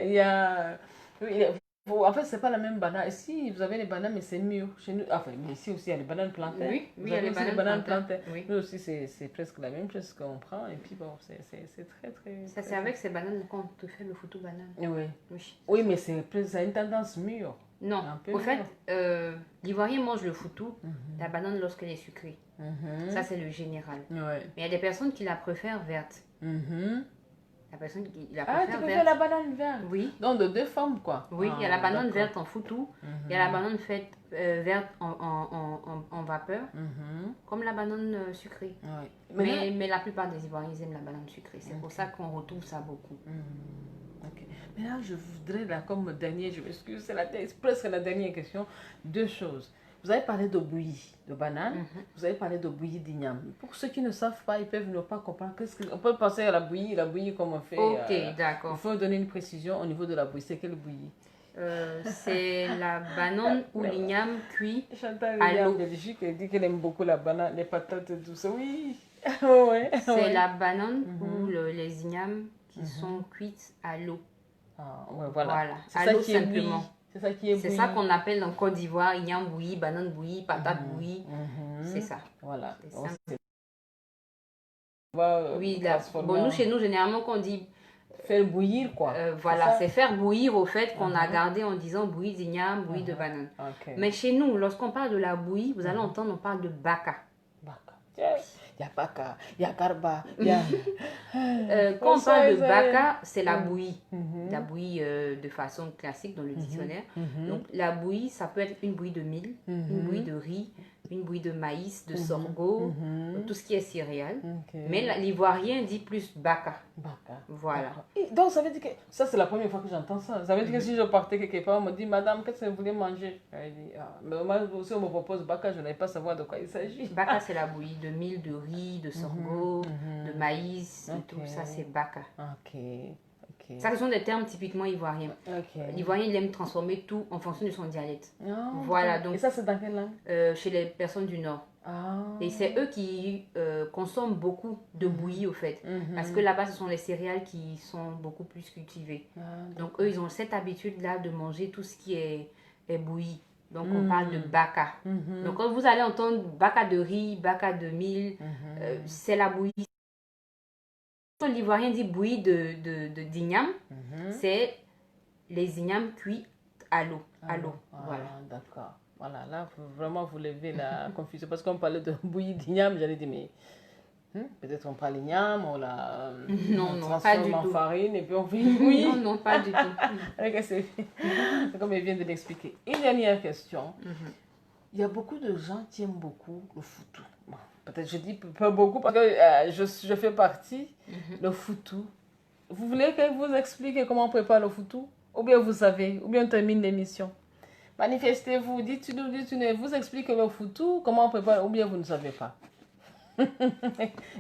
A: Il y a... En fait, c'est pas la même banane. Ici, vous avez les bananes, mais c'est mûr. Chez nous, enfin, mais ici aussi, il y a les bananes plantées.
B: Oui,
A: Vous
B: il y a
A: avez
B: les
A: aussi
B: bananes
A: plantées.
B: Oui.
A: Nous aussi, c'est presque la même chose qu'on prend. Et puis, bon, c'est très...
B: Ça, c'est avec ces bananes qu'on te fait le foutu banane.
A: Oui.
B: Oui,
A: mais ça a une tendance mûre.
B: Non, au fait, l'Ivoirien mange le foutu, la banane lorsqu'elle est sucrée. Ça, c'est le général. Mais il y a des personnes qui la préfèrent verte. La personne qui la préfère
A: tu
B: verte.
A: préfères la banane verte?
B: Oui.
A: Donc, de deux formes, quoi.
B: Oui, il y a la banane verte en foutu, il y a la banane faite verte en vapeur, comme la banane sucrée. Mais la plupart des Ivoiriens aiment la banane sucrée. C'est pour ça qu'on retrouve ça beaucoup.
A: Mais là, je voudrais, là, comme dernier, je m'excuse, c'est presque la dernière question, deux choses. Vous avez parlé de bouillie de banane, vous avez parlé de bouillie d'igname. Pour ceux qui ne savent pas, ils peuvent ne pas comprendre. On peut penser à la bouillie comme on fait.
B: Ok, d'accord.
A: Il faut donner une précision au niveau de la bouillie. C'est quelle bouillie?
B: C'est la banane ou l'igname cuit
A: Chantal
B: à l'eau.
A: En Belgique, elle dit qu'elle aime beaucoup la banane, les patates douces. Oui. C'est
B: la banane ou les ignames qui sont cuites à l'eau.
A: Voilà.
B: À l'eau simplement.
A: C'est ça qui est bouilli.
B: C'est ça qu'on appelle en Côte d'Ivoire, igname bouilli, banane bouillie, patate bouillie. C'est ça.
A: Voilà.
B: Oui, nous, chez nous, généralement, quand on dit
A: faire bouillir, quoi.
B: Voilà, c'est faire bouillir au fait qu'on a gardé en disant bouillie d'igname, bouillie de banane. Mais chez nous, lorsqu'on parle de la bouillie, vous allez entendre, on parle de baka.
A: Il y a baka, il y a garba, il y a...
B: Quand on parle de baka, c'est la bouillie. La bouillie de façon classique dans le dictionnaire. Donc la bouillie, ça peut être une bouillie de mil, une bouillie de riz, une bouillie de maïs, de sorgho, tout ce qui est céréales. Mais l'ivoirien dit plus baka. Voilà.
A: Et donc ça veut dire que... Ça c'est la première fois que j'entends ça. Ça veut dire que si je partais quelque part, on me dit, madame, qu'est-ce que vous voulez manger? Elle dit, mais moi aussi on me propose baka, je n'avais pas savoir de quoi il s'agit.
B: Baka c'est la bouillie de mil, de riz, de sorgho, de maïs, tout ça c'est baka. Ça, ce sont des termes typiquement ivoiriens. L'Ivoirien, il aime transformer tout en fonction de son dialecte. Voilà, donc,
A: et ça, c'est dans quelle langue?
B: Chez les personnes du Nord. Et c'est eux qui consomment beaucoup de bouillie, au fait. Parce que là-bas, ce sont les céréales qui sont beaucoup plus cultivées. Donc, eux, ils ont cette habitude-là de manger tout ce qui est bouilli. Donc, on parle de baka. Donc, quand vous allez entendre baka de riz, baka de mil, c'est la bouillie. L'Ivoirien dit bouillie d'igname, c'est les ignames cuits à l'eau. Voilà.
A: D'accord. Voilà, là, vraiment, vous levez la confusion. Parce qu'on parlait de bouillie d'igname, j'allais dire, mais peut-être on prend l'igname, on la transforme en farine et puis on fait une bouillie.
B: Non, pas du tout.
A: C'est comme elle vient de l'expliquer. Une dernière question. Il y a beaucoup de gens qui aiment beaucoup le foutu. Bon, peut-être je dis pas beaucoup parce que je fais partie. Le foutu. Vous voulez que je vous explique comment on prépare le foutu? Ou bien vous savez, ou bien on termine l'émission. Manifestez-vous, dites-nous, vous expliquez le foutu, comment on prépare, ou bien vous ne savez pas.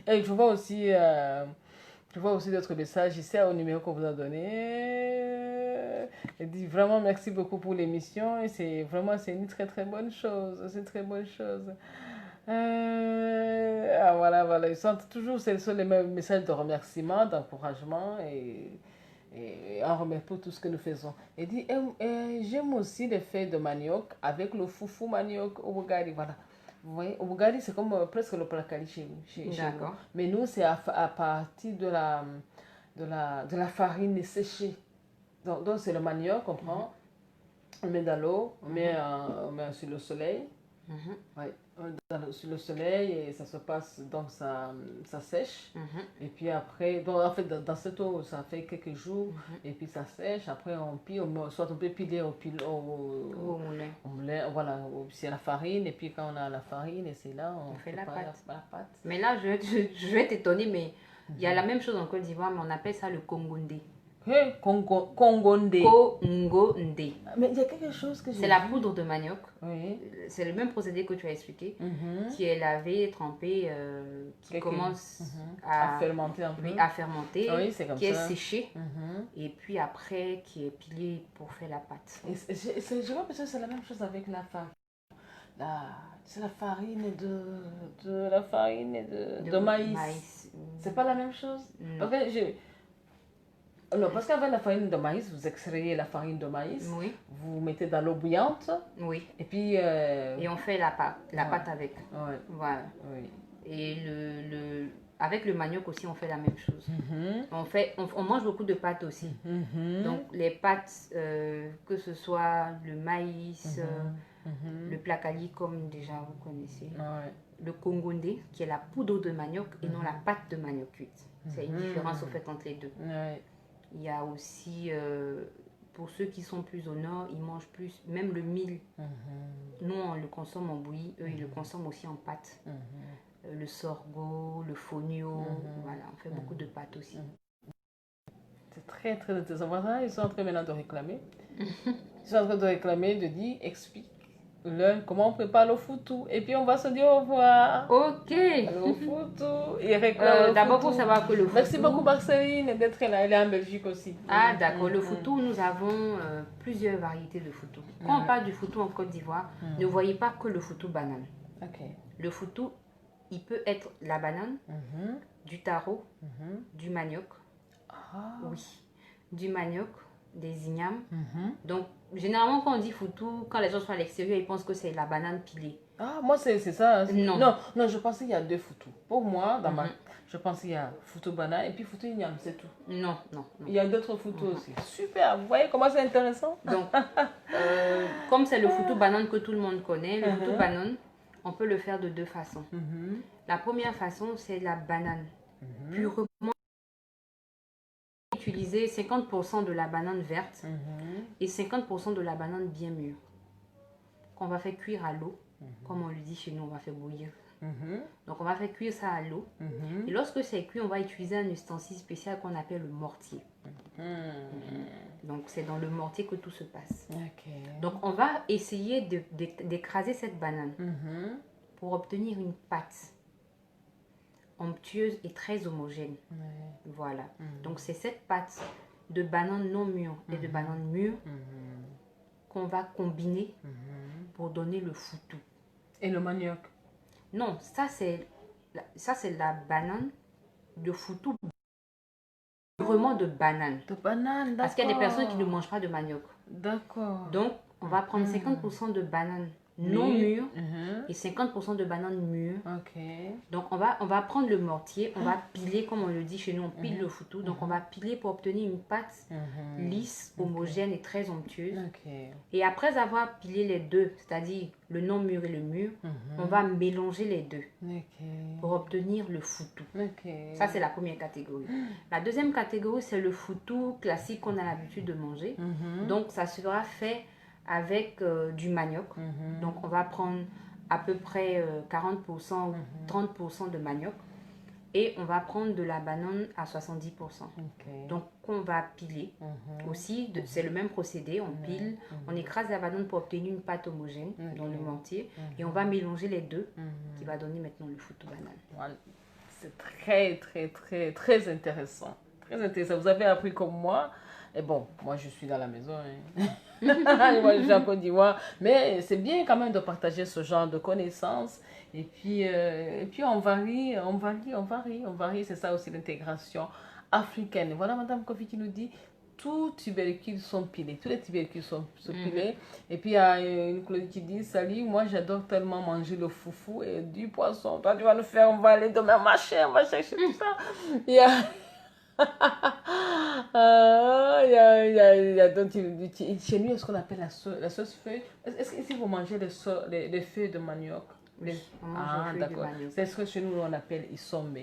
A: Et je vois aussi d'autres messages ici au numéro qu'on vous a donné. Elle dit vraiment merci beaucoup pour l'émission et c'est une très très bonne chose. C'est une très bonne chose. Voilà. Ils sont toujours les mêmes messages de remerciement, d'encouragement et on remercie pour tout ce que nous faisons. Elle dit j'aime aussi les feuilles de manioc avec le foufou manioc au Bugari. Voilà. Vous voyez, au Bugari, c'est comme presque le placali chez nous.
B: D'accord.
A: Mais nous, c'est à partir de la farine séchée. Donc c'est le manioc qu'on prend, on met dans l'eau, on met sur le soleil. Sur le soleil et ça se passe, donc ça sèche. Et puis après, donc en fait, dans cette eau, ça fait quelques jours et puis ça sèche. Après, on pile, soit on peut piler au moulin. Voilà, c'est la farine. Et puis quand on a la farine, et c'est là, on fait la pâte.
B: Mais là, je vais t'étonner, mais il y a la même chose en Côte d'Ivoire, mais on appelle ça le Kongoundé.
A: Ok, Congondé.
B: Congondé.
A: Mais il y a quelque chose que j'ai
B: C'est la
A: vu.
B: poudre de manioc.
A: Oui.
B: C'est le même procédé que tu as expliqué,
A: Mhm.
B: qui est lavé, trempé, qui
A: Ok.
B: commence
A: À fermenter un peu.
B: oui, à fermenter,
A: Oui, c'est comme
B: qui est
A: ça.
B: séché,
A: Mhm.
B: et puis après qui est pilé pour faire la pâte.
A: Et je vois que c'est la même chose avec la farine. C'est la farine de maïs. C'est pas la même chose?
B: Non.
A: Ok, non, parce qu'avec la farine de maïs, vous extrayez la farine de maïs,
B: Oui,
A: vous mettez dans l'eau bouillante,
B: oui.
A: et puis...
B: Et on fait la
A: Ouais.
B: pâte avec.
A: Ouais,
B: Voilà.
A: oui.
B: Et avec le manioc aussi, on fait la même chose.
A: Mhm.
B: On mange beaucoup de pâtes aussi.
A: Mhm.
B: Donc les pâtes, que ce soit le maïs,
A: Mhm.
B: le placali comme déjà vous connaissez,
A: Ouais.
B: le congondé qui est la poudre de manioc et non la pâte de manioc cuite. C'est une différence au fait entre les deux.
A: Ouais.
B: Il y a aussi, pour ceux qui sont plus au nord, ils mangent plus, même le mil. Nous, on le consomme en bouillie, eux, ils le consomment aussi en pâte. Le sorgho, le fonio, voilà, on fait beaucoup de pâtes aussi.
A: C'est très très intéressant. Voilà, ils sont en train maintenant de réclamer. Ils sont en train de réclamer, de dire, explique-leur comment on prépare le foutou. Et puis on va se dire au revoir.
B: Ok.
A: Le foutou. Ils réclament le
B: D'abord,
A: foutou.
B: pour savoir que le foutou...
A: Merci beaucoup Marceline d'être là. Elle est en Belgique aussi.
B: Ah d'accord, le foutou, nous avons plusieurs variétés de foutou. Quand on parle du foutou en Côte d'Ivoire, ne voyez pas que le foutou banane.
A: Ok.
B: Le foutou, il peut être la banane, du taro, du manioc,
A: Ah.
B: oui, du manioc, des ignames. Donc, généralement, quand on dit foutou, quand les gens sont à l'extérieur, ils pensent que c'est la banane pilée.
A: Ah, moi c'est ça.
B: Non.
A: Non, je pensais qu'il y a deux foutous. Pour moi, je pense qu'il y a foutou banane et puis foutou igname, c'est tout.
B: Non, non, non.
A: Il y a d'autres foutus aussi. Super, vous voyez comment c'est intéressant?
B: Donc, comme c'est le foutou banane que tout le monde connaît, le foutou banane, on peut le faire de deux façons. La première façon, c'est la banane purement utiliser 50% de la banane verte et 50% de la banane bien mûre qu'on va faire cuire à l'eau. Comme on le dit chez nous, on va faire bouillir. Donc on va faire cuire ça à l'eau. Et lorsque c'est cuit, on va utiliser un ustensile spécial qu'on appelle le mortier. Donc c'est dans le mortier que tout se passe. Donc on va essayer d'écraser cette banane pour obtenir une pâte onctueuse et très homogène. Voilà. Donc c'est cette pâte de banane non mûre et de banane mûre qu'on va combiner pour donner le foutou.
A: Et le manioc?
B: Non, ça c'est la banane de foutou, vraiment de banane.
A: De banane, d'accord.
B: Parce qu'il y a des personnes qui ne mangent pas de manioc.
A: D'accord.
B: Donc, on va prendre 50% de banane non mûre et 50% de banane mûre.
A: Ok.
B: Donc, on va prendre le mortier, on va piler, comme on le dit chez nous, on pile le foutou. Donc, on va piler pour obtenir une pâte lisse, homogène et très onctueuse. Et après avoir pilé les deux, c'est-à-dire le non mûr et le mûr, on va mélanger les deux pour obtenir le foutou. Ça, c'est la première catégorie. La deuxième catégorie, c'est le foutou classique qu'on a l'habitude de manger. Donc, ça sera fait avec du manioc. Donc, on va prendre à peu près 40% ou 30% de manioc. Et on va prendre de la banane à 70%. Donc, on va piler aussi. C'est le même procédé. On pile, on écrase la banane pour obtenir une pâte homogène dans le mortier. Et on va mélanger les deux qui va donner maintenant le foutou banane.
A: Voilà. C'est très, très, très, très intéressant. Très intéressant. Vous avez appris comme moi. Et bon, moi je suis dans la maison. Moi je suis en Côte d'Ivoire. Mais c'est bien quand même de partager ce genre de connaissances. Et puis on varie. C'est ça aussi l'intégration africaine. Voilà Madame Kofi qui nous dit tous les tubercules sont pilés. Tous les tubercules sont pilés. Et puis il y a une Claudie qui dit salut, moi j'adore tellement manger le foufou et du poisson. Toi tu vas nous faire, on va aller demain marcher, on va chercher tout ça. Il y a donc, chez nous, est-ce qu'on appelle la sauce feuille? Est-ce que si vous mangez les feuilles de manioc? D'accord. C'est ce que chez nous on appelle isombe.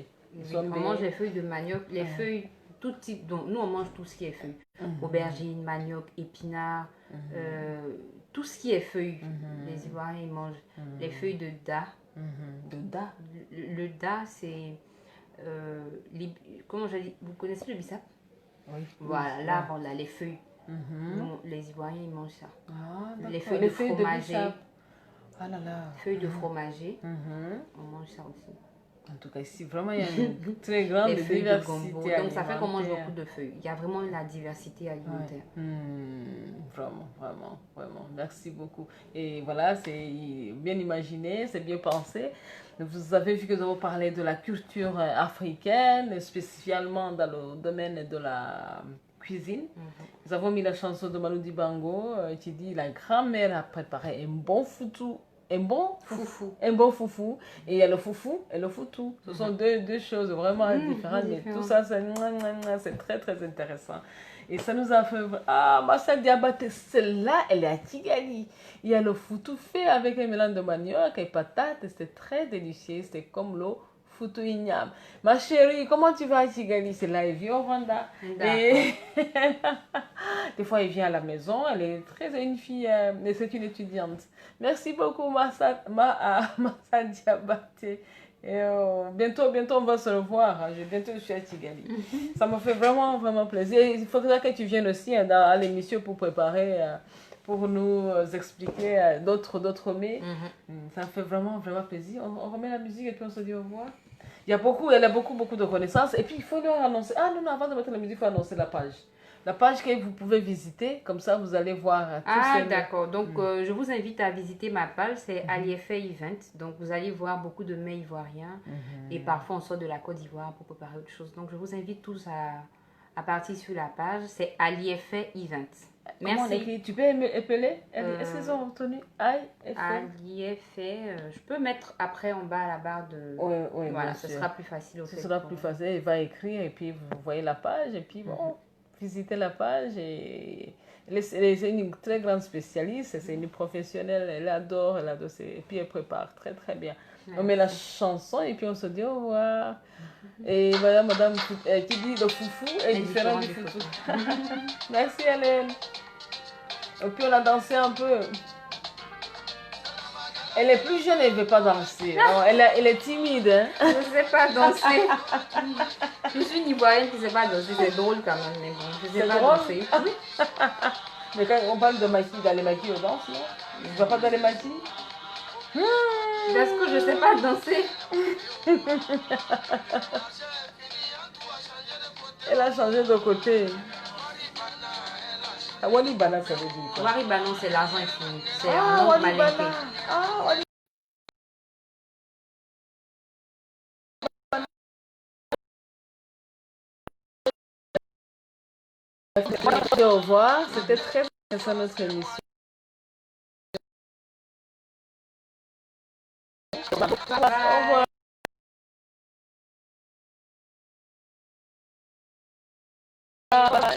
B: On mange les feuilles de manioc, les feuilles, tout type. Donc nous on mange tout ce qui est feuilles. Aubergine, manioc, épinards, tout ce qui est feuilles. Les Ivoiriens ils mangent les feuilles de da.
A: De da?
B: Le da c'est... comment je dis, vous connaissez le bissap?
A: Oui.
B: Voilà,
A: Oui.
B: l'arbre, là, les feuilles.
A: Mhm.
B: Les Ivoiriens, ils mangent ça.
A: Ah,
B: Les
A: d'accord.
B: feuilles de fromager.
A: bissap. Ah là là.
B: Feuilles de fromager,
A: Mhm.
B: on mange ça aussi.
A: En tout cas, ici, vraiment, il y a une très grande
B: Les feuilles de gombo.
A: diversité
B: Donc, ça fait qu'on mange
A: alimentaire.
B: beaucoup de feuilles. Il y a vraiment la diversité
A: Ouais.
B: alimentaire.
A: Vraiment, vraiment, vraiment. Merci beaucoup. Et voilà, c'est bien imaginé, c'est bien pensé. Vous avez vu que nous avons parlé de la culture africaine, spécialement dans le domaine de la cuisine. Nous avons mis la chanson de Manu Dibango qui dit la grand-mère a préparé un bon foufou. Un bon foufou. Et il y a le foufou et le foutou. Ce sont deux choses vraiment différentes, mais tout ça, c'est très, très intéressant. Et ça nous a fait... Ah, Massa Diabaté, celle-là, elle est à Kigali. Il y a le foutou fait avec un mélange de manioc et patates. C'était très délicieux. C'était comme le foutou igname. Ma chérie, comment tu vas à Kigali? C'est là, elle vit au Rwanda. Et des fois, elle vient à la maison. Elle est très une fille, mais c'est une étudiante. Merci beaucoup, Massa Diabaté. Et bientôt, on va se revoir. Bientôt, je suis à Kigali. Ça me fait vraiment, vraiment plaisir. Il faudra que tu viennes aussi à l'émission pour préparer, pour nous expliquer d'autres mets. Ça me fait vraiment, vraiment plaisir. On remet la musique et puis on se dit au revoir. Elle a beaucoup de connaissances. Et puis, il faut leur annoncer. Ah non, avant de mettre la musique, il faut annoncer la page. La page que vous pouvez visiter, comme ça vous allez voir
B: Ah d'accord, donc je vous invite à visiter ma page, c'est Aliefe Event. Donc vous allez voir beaucoup de mets ivoiriens et parfois on sort de la Côte d'Ivoire pour préparer autre chose. Donc je vous invite tous à partir sur la page, c'est Aliefe Event.
A: Merci. Comment on écrit? Tu peux épeler? Est-ce qu'ils ont retenu
B: Aliefe, je peux mettre après en bas à la barre de...
A: Oui,
B: voilà, ce sera plus facile.
A: Ce sera plus facile, il va écrire et puis vous voyez la page et puis bon... Visiter la page et c'est une très grande spécialiste, c'est une professionnelle, elle adore et puis elle prépare très très bien. On met la chanson et puis on se dit au revoir. Et voilà, madame qui dit le foufou est différent du foufou. Merci Hélène. Et puis on a dansé un peu. Elle est plus jeune, elle ne veut pas danser. Non, elle est timide. Hein?
B: Je ne sais pas danser. Je suis une Ivoirienne qui ne sait pas danser. C'est drôle quand même, mais bon, je ne sais pas danser.
A: Mais quand on parle de maquis, dans les maquis, on danse, non? Tu ne vas pas dans les maquis?
B: Parce que je ne sais pas danser.
A: Elle a changé de côté. Walibana, ça veut dire quoi?
B: Walibana, c'est l'argent infini. C'est un autre malinqué.
A: Au revoir, c'était très intéressant notre émission. Bye.